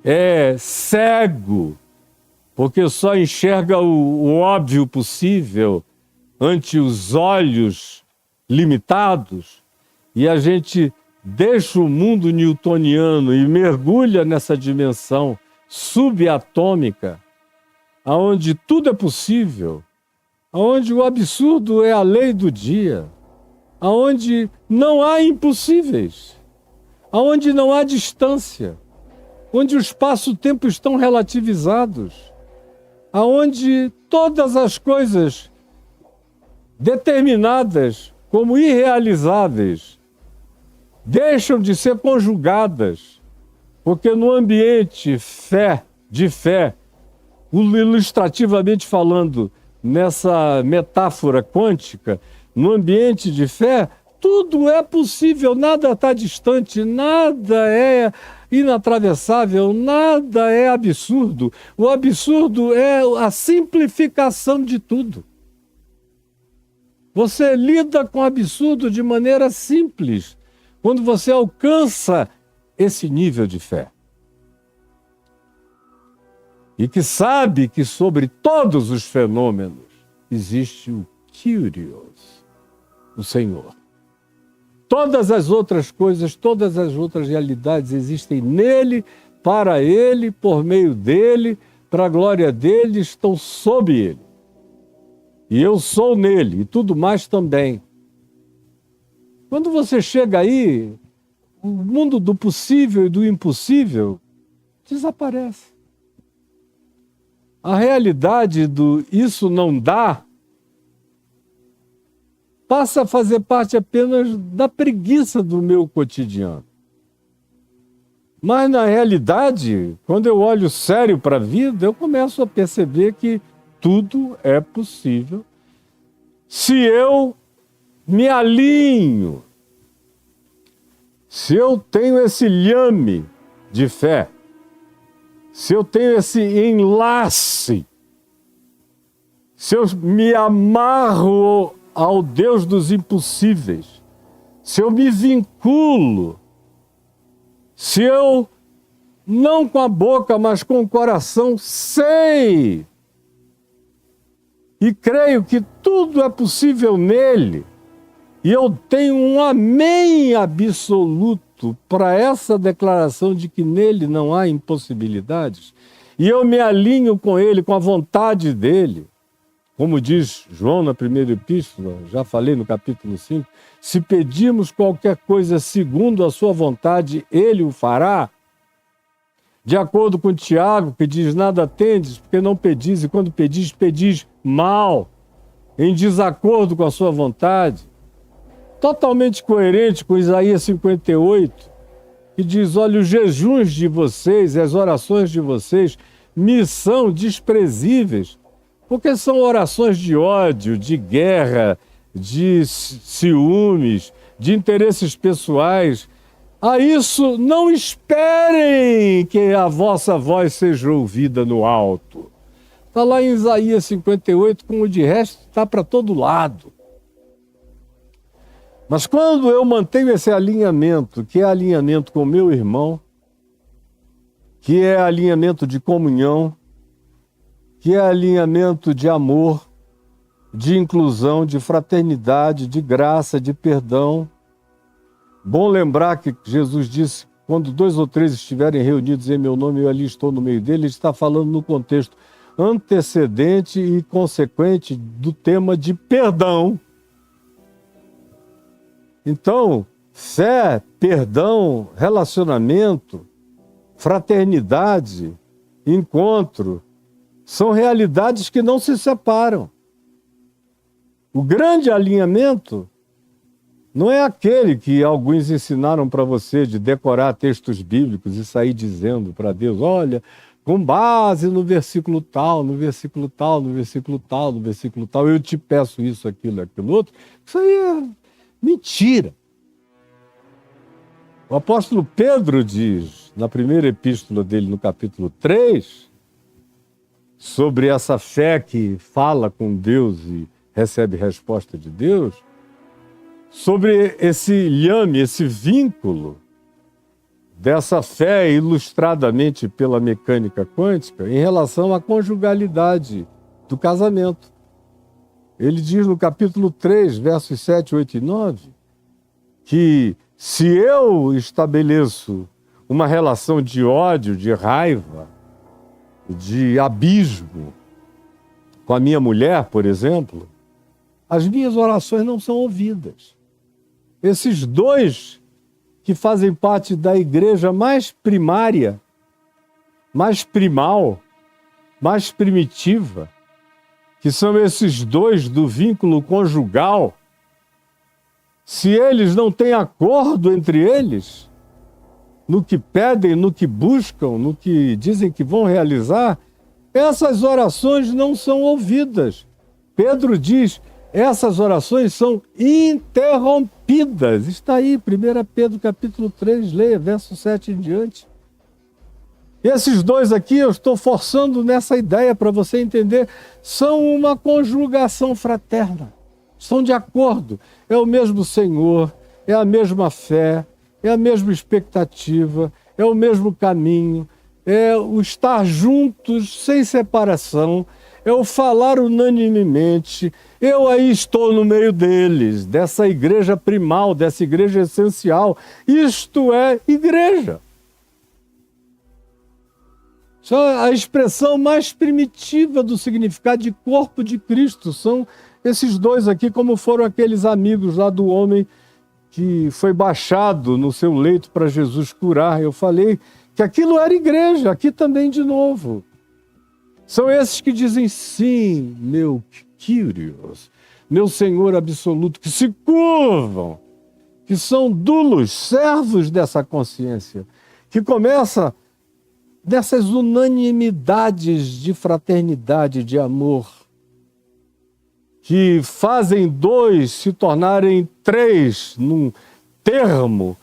é cego, porque só enxerga o óbvio possível ante os olhos limitados, e a gente deixa o mundo newtoniano e mergulha nessa dimensão subatômica, aonde tudo é possível, aonde o absurdo é a lei do dia, aonde não há impossíveis, aonde não há distância, onde o espaço-tempo estão relativizados, aonde todas as coisas determinadas como irrealizáveis deixam de ser conjugadas, porque no ambiente de fé, ilustrativamente falando, nessa metáfora quântica, no ambiente de fé, tudo é possível, nada está distante, nada é inatravessável, nada é absurdo. O absurdo é a simplificação de tudo. Você lida com o absurdo de maneira simples, quando você alcança esse nível de fé. E que sabe que sobre todos os fenômenos existe o Kyrios, o Senhor. Todas as outras coisas, todas as outras realidades existem nele, para ele, por meio dele, para a glória dele, estão sob ele. E eu sou nele, e tudo mais também. Quando você chega aí, o mundo do possível e do impossível desaparece. A realidade do isso não dá passa a fazer parte apenas da preguiça do meu cotidiano. Mas, na realidade, quando eu olho sério para a vida, eu começo a perceber que tudo é possível se eu me alinho, se eu tenho esse lhame de fé, se eu tenho esse enlace, se eu me amarro ao Deus dos impossíveis, se eu me vinculo, se eu, não com a boca, mas com o coração, sei e creio que tudo é possível nele, e eu tenho um amém absoluto para essa declaração de que nele não há impossibilidades, e eu me alinho com ele, com a vontade dele, como diz João na primeira epístola, já falei no capítulo 5, se pedirmos qualquer coisa segundo a sua vontade, ele o fará. De acordo com Tiago, que diz, nada tendes, porque não pedis, e quando pedis, pedis mal, em desacordo com a sua vontade. Totalmente coerente com Isaías 58, que diz, olha, os jejuns de vocês, as orações de vocês, me são desprezíveis, porque são orações de ódio, de guerra, de ciúmes, de interesses pessoais. A isso não esperem que a vossa voz seja ouvida no alto. Está lá em Isaías 58, como de resto está para todo lado. Mas quando eu mantenho esse alinhamento, que é alinhamento com o meu irmão, que é alinhamento de comunhão, que é alinhamento de amor, de inclusão, de fraternidade, de graça, de perdão. Bom lembrar que Jesus disse, quando 2 ou 3 estiverem reunidos em meu nome, eu ali estou no meio dele, ele está falando no contexto antecedente e consequente do tema de perdão. Então, fé, perdão, relacionamento, fraternidade, encontro, são realidades que não se separam. O grande alinhamento não é aquele que alguns ensinaram para você de decorar textos bíblicos e sair dizendo para Deus, olha, com base no versículo tal, no versículo tal, no versículo tal, no versículo tal, eu te peço isso, aquilo, aquilo outro. Isso aí é mentira. O apóstolo Pedro diz, na primeira epístola dele, no capítulo 3, sobre essa fé que fala com Deus e recebe resposta de Deus, sobre esse lhame, esse vínculo dessa fé ilustradamente pela mecânica quântica em relação à conjugalidade do casamento. Ele diz no capítulo 3, versos 7, 8 e 9, que se eu estabeleço uma relação de ódio, de raiva, de abismo com a minha mulher, por exemplo, as minhas orações não são ouvidas. Esses dois que fazem parte da igreja mais primária, mais primal, mais primitiva, que são esses dois do vínculo conjugal, se eles não têm acordo entre eles, no que pedem, no que buscam, no que dizem que vão realizar, essas orações não são ouvidas. Pedro diz, essas orações são interrompidas. Está aí, 1 Pedro capítulo 3, leia, verso 7 em diante. Esses dois aqui, eu estou forçando nessa ideia para você entender, são uma conjugação fraterna. Estão de acordo. É o mesmo Senhor, é a mesma fé, é a mesma expectativa, é o mesmo caminho, é o estar juntos sem separação, é o falar unanimemente. Eu aí estou no meio deles, dessa igreja primal, dessa igreja essencial. Isto é igreja. Isso é a expressão mais primitiva do significado de corpo de Cristo. São esses dois aqui, como foram aqueles amigos lá do homem que foi baixado no seu leito para Jesus curar. Eu falei que aquilo era igreja, aqui também de novo. São esses que dizem sim, meu Kyrios, meu Senhor absoluto, que se curvam, que são dulos, servos dessa consciência, que começa dessas unanimidades de fraternidade, de amor, que fazem dois se tornarem três num termo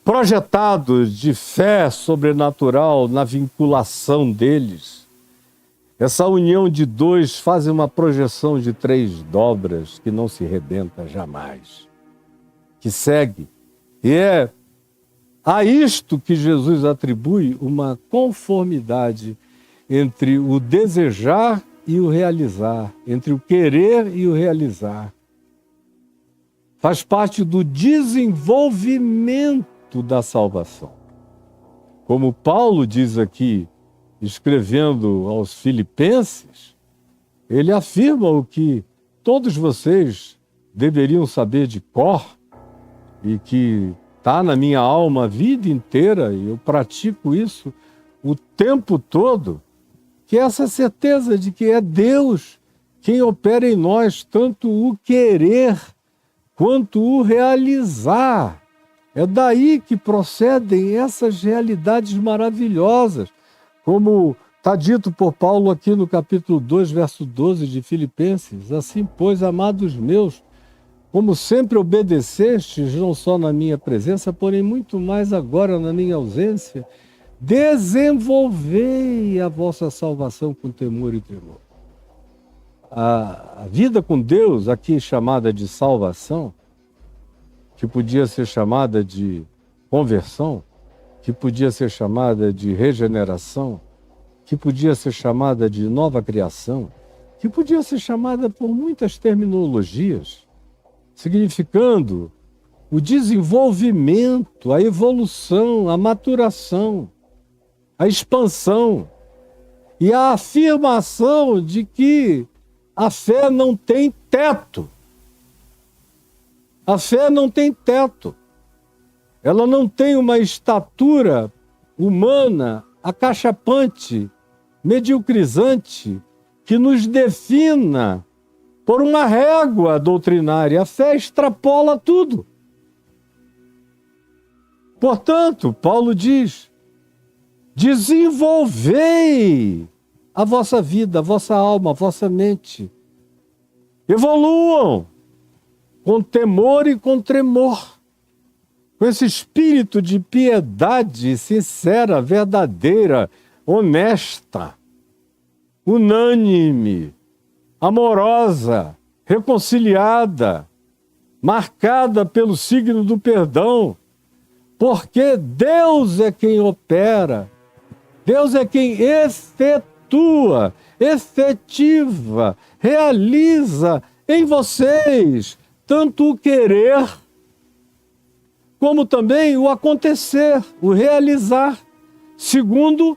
projetado de fé sobrenatural na vinculação deles. Essa união de dois faz uma projeção de três dobras que não se rebenta jamais, que segue. E é a isto que Jesus atribui uma conformidade entre o desejar e o realizar, entre o querer e o realizar. Faz parte do desenvolvimento da salvação. Como Paulo diz aqui, escrevendo aos Filipenses, ele afirma o que todos vocês deveriam saber de cor e que está na minha alma a vida inteira, e eu pratico isso o tempo todo, que é essa certeza de que é Deus quem opera em nós tanto o querer quanto o realizar. É daí que procedem essas realidades maravilhosas, como está dito por Paulo aqui no capítulo 2, verso 12 de Filipenses. Assim, pois, amados meus, como sempre obedecestes, não só na minha presença, porém muito mais agora na minha ausência, desenvolvei a vossa salvação com temor e tremor. A vida com Deus, aqui chamada de salvação, que podia ser chamada de conversão, que podia ser chamada de regeneração, que podia ser chamada de nova criação, que podia ser chamada por muitas terminologias, significando o desenvolvimento, a evolução, a maturação, a expansão e a afirmação de que a fé não tem teto. A fé não tem teto. Ela não tem uma estatura humana acachapante, mediocrizante, que nos defina por uma régua doutrinária. A fé extrapola tudo. Portanto, Paulo diz, desenvolvei a vossa vida, a vossa alma, a vossa mente. Evoluam com temor e com tremor, com esse espírito de piedade sincera, verdadeira, honesta, unânime, amorosa, reconciliada, marcada pelo signo do perdão, Porque Deus é quem opera, Deus é quem efetua, efetiva, realiza em vocês tanto o querer como também o acontecer, o realizar, segundo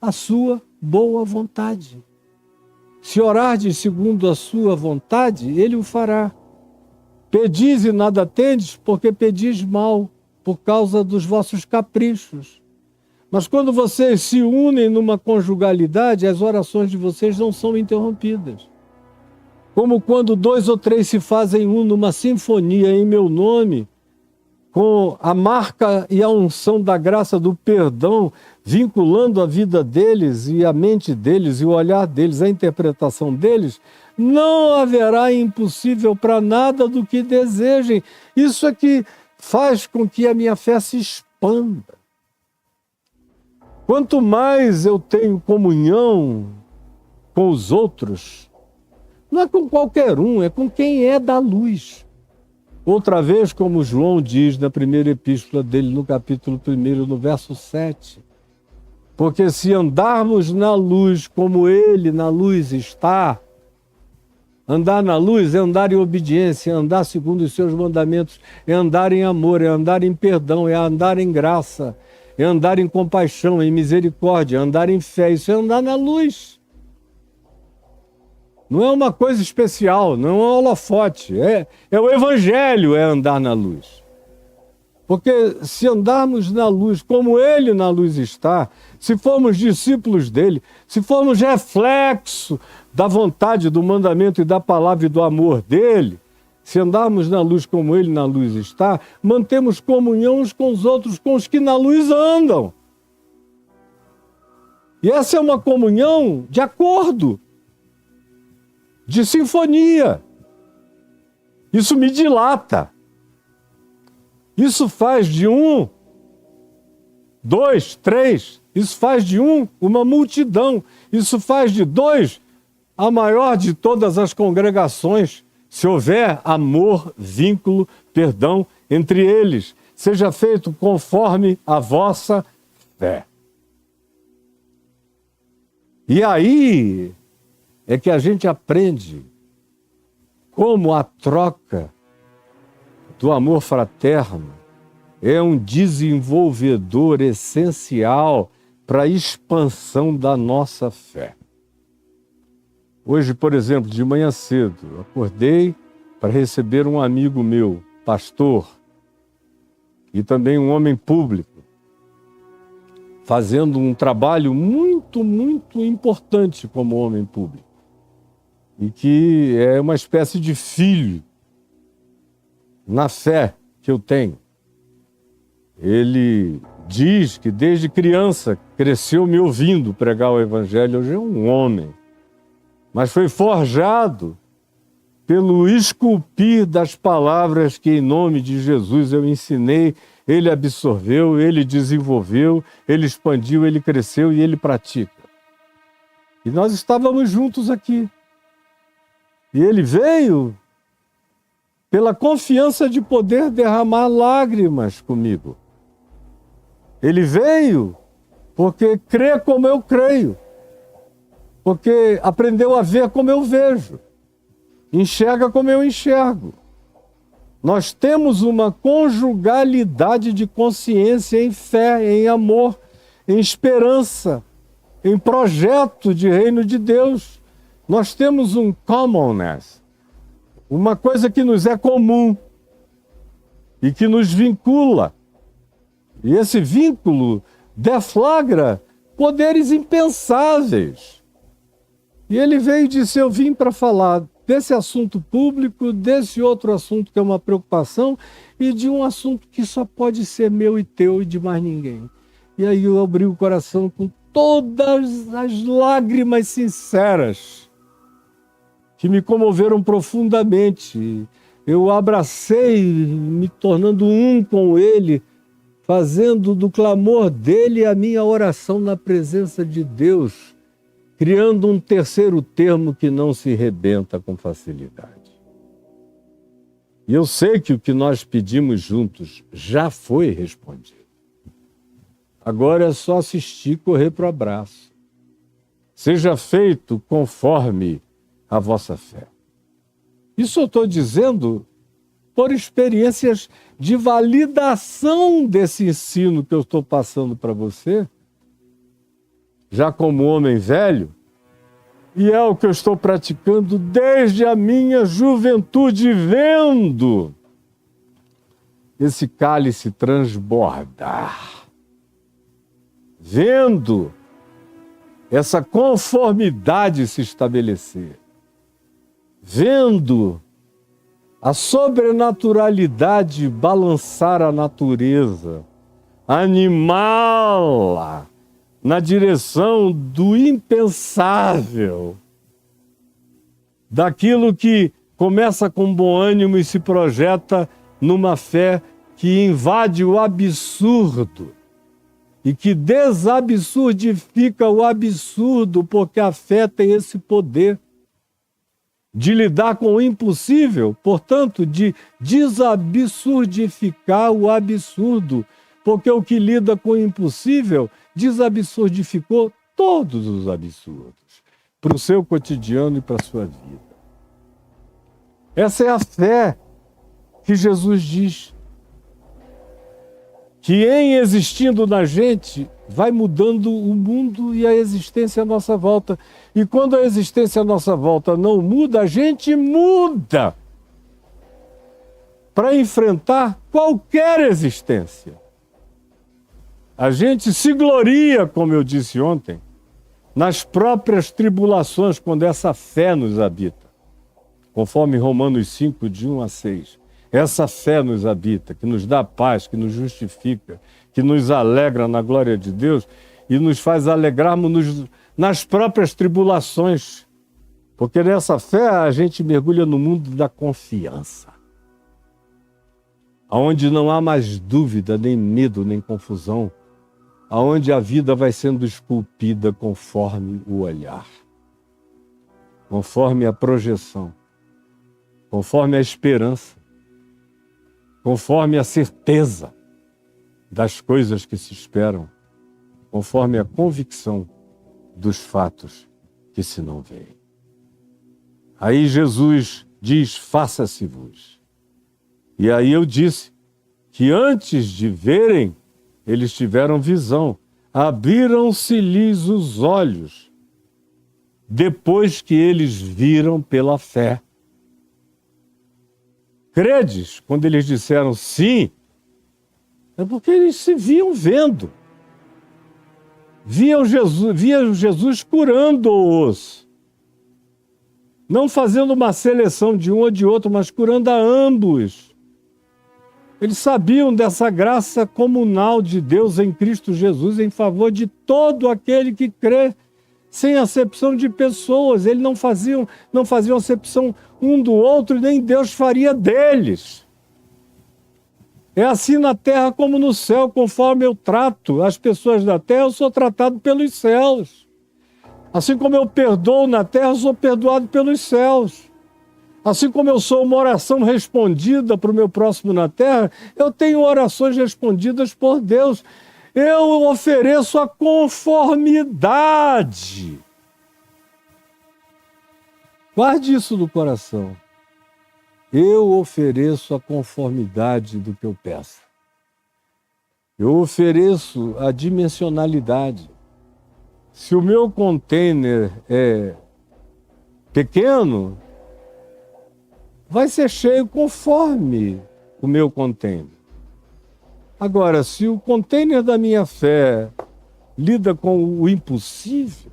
a sua boa vontade. Se orardes segundo a sua vontade, ele o fará. Pedis e nada tendes, porque pedis mal, por causa dos vossos caprichos. Mas quando vocês se unem numa conjugalidade, as orações de vocês não são interrompidas. Como quando 2 ou 3 se fazem um numa sinfonia em meu nome, com a marca e a unção da graça do perdão, vinculando a vida deles e a mente deles e o olhar deles, a interpretação deles, não haverá impossível para nada do que desejem. Isso é que faz com que a minha fé se expanda. Quanto mais eu tenho comunhão com os outros, não é com qualquer um, é com quem é da luz. Outra vez, como João diz na primeira epístola dele, no capítulo 1, no verso 7. Porque se andarmos na luz como ele na luz está, andar na luz é andar em obediência, é andar segundo os seus mandamentos, é andar em amor, é andar em perdão, é andar em graça, é andar em compaixão, em misericórdia, é andar em fé, isso é andar na luz. Não é uma coisa especial, não é um holofote, é o Evangelho, é andar na luz. Porque se andarmos na luz como ele na luz está, se formos discípulos dele, se formos reflexo da vontade, do mandamento e da palavra e do amor dele, se andarmos na luz como ele na luz está, mantemos comunhão uns com os outros, com os que na luz andam. E essa é uma comunhão de acordo, de sinfonia. Isso me dilata. Isso faz de 1, 2, 3. Isso faz de 1 uma multidão. Isso faz de 2 a maior de todas as congregações. Se houver amor, vínculo, perdão entre eles, seja feito conforme a vossa fé. E aí é que a gente aprende como a troca do amor fraterno é um desenvolvedor essencial para a expansão da nossa fé. Hoje, por exemplo, de manhã cedo, acordei para receber um amigo meu, pastor, e também um homem público, fazendo um trabalho muito, muito importante como homem público. E que é uma espécie de filho na fé que eu tenho. Ele diz que desde criança cresceu me ouvindo pregar o Evangelho. Hoje é um homem, mas foi forjado pelo esculpir das palavras que em nome de Jesus eu ensinei. Ele absorveu, ele desenvolveu, ele expandiu, ele cresceu e ele pratica. E nós estávamos juntos aqui. E ele veio pela confiança de poder derramar lágrimas comigo. Ele veio porque crê como eu creio. Porque aprendeu a ver como eu vejo. Enxerga como eu enxergo. Nós temos uma conjugalidade de consciência em fé, em amor, em esperança, em projeto de reino de Deus. Nós temos um commonness, uma coisa que nos é comum e que nos vincula. E esse vínculo deflagra poderes impensáveis. E ele veio e disse: eu vim para falar desse assunto público, desse outro assunto que é uma preocupação e de um assunto que só pode ser meu e teu e de mais ninguém. E aí eu abri o coração com todas as lágrimas sinceras que me comoveram profundamente. Eu abracei, me tornando um com ele, fazendo do clamor dele a minha oração na presença de Deus, criando um terceiro termo que não se rebenta com facilidade. E eu sei que o que nós pedimos juntos já foi respondido. Agora é só assistir e correr para o abraço. Seja feito conforme a vossa fé. Isso eu estou dizendo por experiências de validação desse ensino que eu estou passando para você, já como homem velho, e é o que eu estou praticando desde a minha juventude, vendo esse cálice transbordar, vendo essa conformidade se estabelecer, vendo a sobrenaturalidade balançar a natureza, animá-la na direção do impensável, daquilo que começa com bom ânimo e se projeta numa fé que invade o absurdo e que desabsurdifica o absurdo, porque a fé tem esse poder de lidar com o impossível, portanto, de desabsurdificar o absurdo, porque o que lida com o impossível desabsurdificou todos os absurdos para o seu cotidiano e para a sua vida. Essa é a fé que Jesus diz que, em existindo na gente, vai mudando o mundo e a existência à nossa volta. E quando a existência à nossa volta não muda, a gente muda para enfrentar qualquer existência. A gente se gloria, como eu disse ontem, nas próprias tribulações, quando essa fé nos habita. Conforme Romanos 5, de 1 a 6. Essa fé nos habita, que nos dá paz, que nos justifica, que nos alegra na glória de Deus e nos faz alegrarmos nas próprias tribulações. Porque nessa fé a gente mergulha no mundo da confiança, onde não há mais dúvida, nem medo, nem confusão, aonde a vida vai sendo esculpida conforme o olhar, conforme a projeção, conforme a esperança, conforme a certeza das coisas que se esperam, conforme a convicção dos fatos que se não veem. Aí Jesus diz: faça-se-vos. E aí eu disse que antes de verem, eles tiveram visão, abriram-se-lhes os olhos, depois que eles viram pela fé. Credes, quando eles disseram sim, é porque eles se viam vendo. Viam Jesus curando-os. Não fazendo uma seleção de um ou de outro, mas curando a ambos. Eles sabiam dessa graça comunal de Deus em Cristo Jesus em favor de todo aquele que crê, sem acepção de pessoas. Eles não faziam acepção um do outro, nem Deus faria deles. É assim na terra como no céu, conforme eu trato as pessoas da terra, eu sou tratado pelos céus. Assim como eu perdoo na terra, eu sou perdoado pelos céus. Assim como eu sou uma oração respondida para o meu próximo na terra, eu tenho orações respondidas por Deus. Eu ofereço a conformidade. Guarde isso no coração. Eu ofereço a conformidade do que eu peço. Eu ofereço a dimensionalidade. Se o meu container é pequeno, vai ser cheio conforme o meu container. Agora, se o container da minha fé lida com o impossível,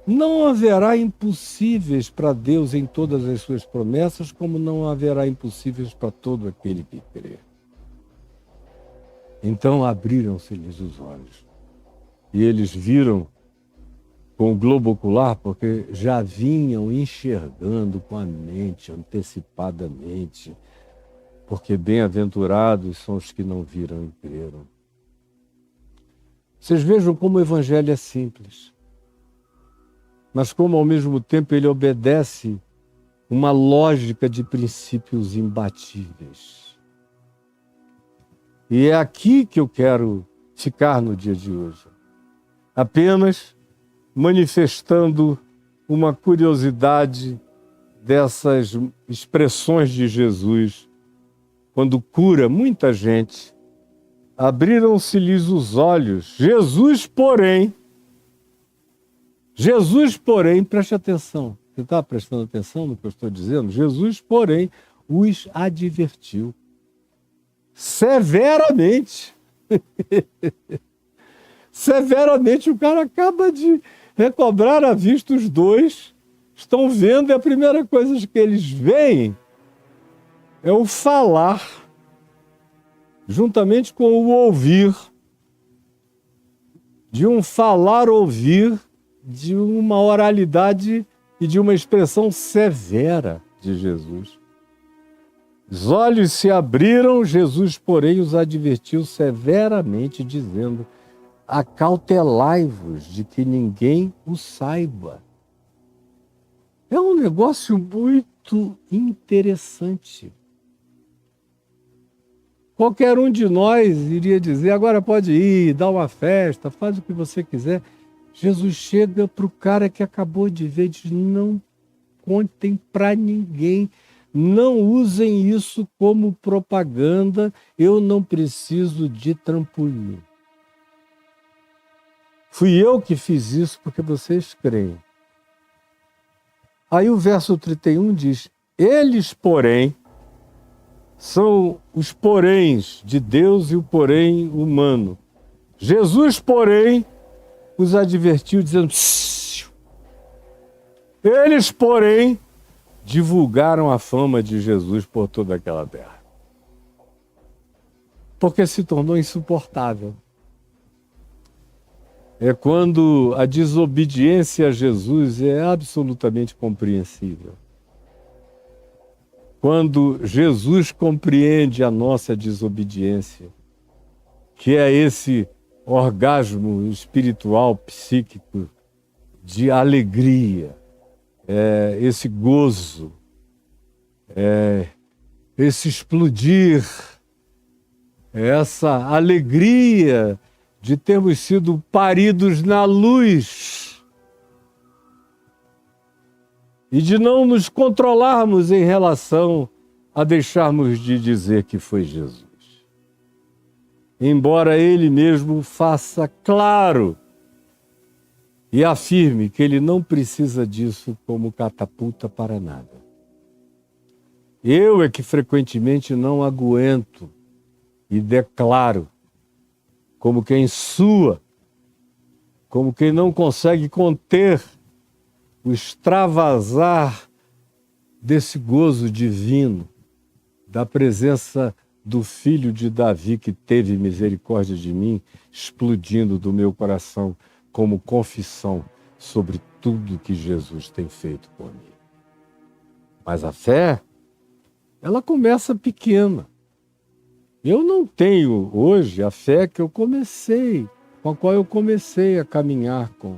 não haverá impossíveis para Deus em todas as suas promessas, como não haverá impossíveis para todo aquele que crê. Então abriram-se-lhes os olhos. E eles viram com o globo ocular, porque já vinham enxergando com a mente, antecipadamente, porque bem-aventurados são os que não viram e creram. Vocês vejam como o evangelho é simples, mas como ao mesmo tempo ele obedece uma lógica de princípios imbatíveis. E é aqui que eu quero ficar no dia de hoje. Apenas manifestando uma curiosidade dessas expressões de Jesus, quando cura muita gente. Abriram-se-lhes os olhos. Jesus, porém, preste atenção. Você está prestando atenção no que eu estou dizendo? Jesus, porém, os advertiu severamente. Severamente, o cara acaba de recobrar a vista, os dois estão vendo, e a primeira coisa que eles veem é o falar, juntamente com o ouvir, de um falar-ouvir, de uma oralidade e de uma expressão severa de Jesus. Os olhos se abriram, Jesus, porém, os advertiu severamente, dizendo: acautelai-vos de que ninguém o saiba. É um negócio muito interessante. Qualquer um de nós iria dizer: agora pode ir, dá uma festa, faz o que você quiser. Jesus chega para o cara que acabou de ver e diz: não contem para ninguém, não usem isso como propaganda, eu não preciso de trampolim. Fui eu que fiz isso porque vocês creem. Aí o verso 31 diz: eles, porém, são os poréns de Deus e o porém humano. Jesus, porém, os advertiu, dizendo: psiu. Eles, porém, divulgaram a fama de Jesus por toda aquela terra. Porque se tornou insuportável. É quando a desobediência a Jesus é absolutamente compreensível. Quando Jesus compreende a nossa desobediência, que é esse orgasmo espiritual, psíquico, de alegria, esse gozo, esse explodir, essa alegria de termos sido paridos na luz e de não nos controlarmos em relação a deixarmos de dizer que foi Jesus. Embora ele mesmo faça claro e afirme que ele não precisa disso como catapulta para nada. Eu é que frequentemente não aguento e declaro como quem sua, como quem não consegue conter o extravasar desse gozo divino, da presença do Filho de Davi que teve misericórdia de mim, explodindo do meu coração como confissão sobre tudo que Jesus tem feito por mim. Mas a fé, ela começa pequena. Eu não tenho hoje a fé que eu comecei, com a qual eu comecei a caminhar com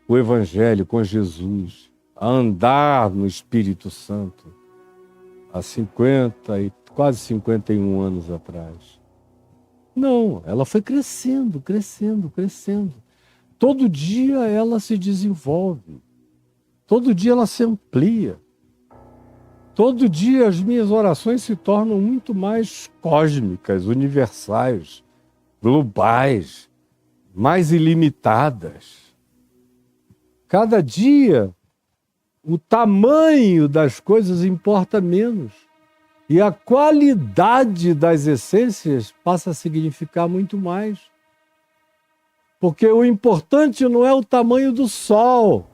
o Evangelho, com Jesus, a andar no Espírito Santo, há 50 e quase 51 anos atrás. Não, ela foi crescendo, crescendo, crescendo. Todo dia ela se desenvolve, todo dia ela se amplia. Todo dia as minhas orações se tornam muito mais cósmicas, universais, globais, mais ilimitadas. Cada dia o tamanho das coisas importa menos e a qualidade das essências passa a significar muito mais. Porque o importante não é o tamanho do sol,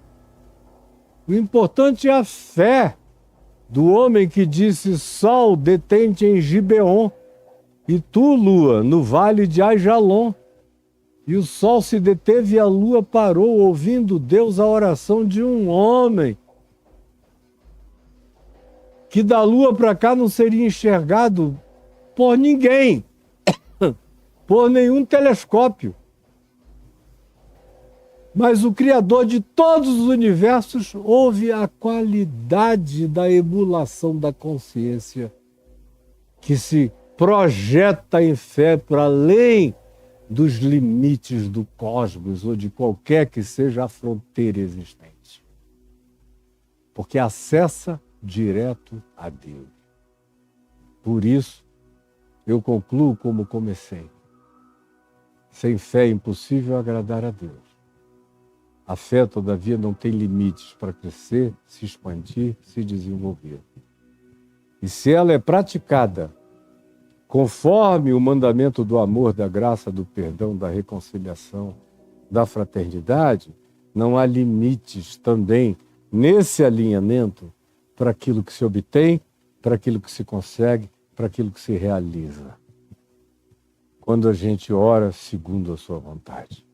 o importante é a fé do homem que disse: sol, detente em Gibeon, e tu, lua, no vale de Aijalon. E o sol se deteve e a lua parou, ouvindo Deus a oração de um homem, que da lua para cá não seria enxergado por ninguém, por nenhum telescópio. Mas o Criador de todos os universos ouve a qualidade da emulação da consciência que se projeta em fé para além dos limites do cosmos ou de qualquer que seja a fronteira existente. Porque acessa direto a Deus. Por isso, eu concluo como comecei. Sem fé é impossível agradar a Deus. A fé, todavia, não tem limites para crescer, se expandir, se desenvolver. E se ela é praticada conforme o mandamento do amor, da graça, do perdão, da reconciliação, da fraternidade, não há limites também nesse alinhamento para aquilo que se obtém, para aquilo que se consegue, para aquilo que se realiza. Quando a gente ora segundo a sua vontade.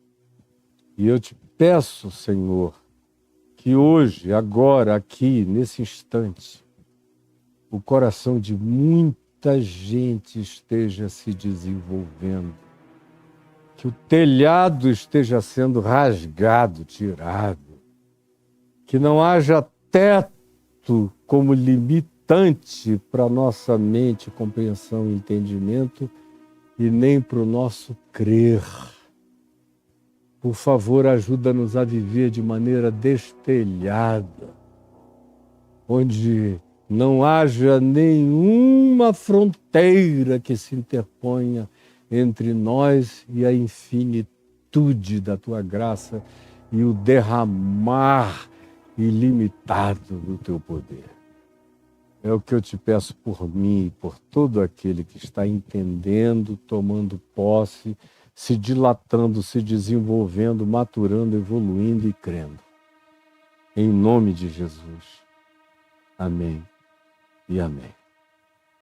E eu te peço, Senhor, que hoje, agora, aqui, nesse instante, o coração de muita gente esteja se desenvolvendo, que o telhado esteja sendo rasgado, tirado, que não haja teto como limitante para a nossa mente, compreensão e entendimento, e nem para o nosso crer. Por favor, ajuda-nos a viver de maneira destelhada, onde não haja nenhuma fronteira que se interponha entre nós e a infinitude da tua graça e o derramar ilimitado do teu poder. É o que eu te peço por mim e por todo aquele que está entendendo, tomando posse, se dilatando, se desenvolvendo, maturando, evoluindo e crendo. Em nome de Jesus. Amém e amém.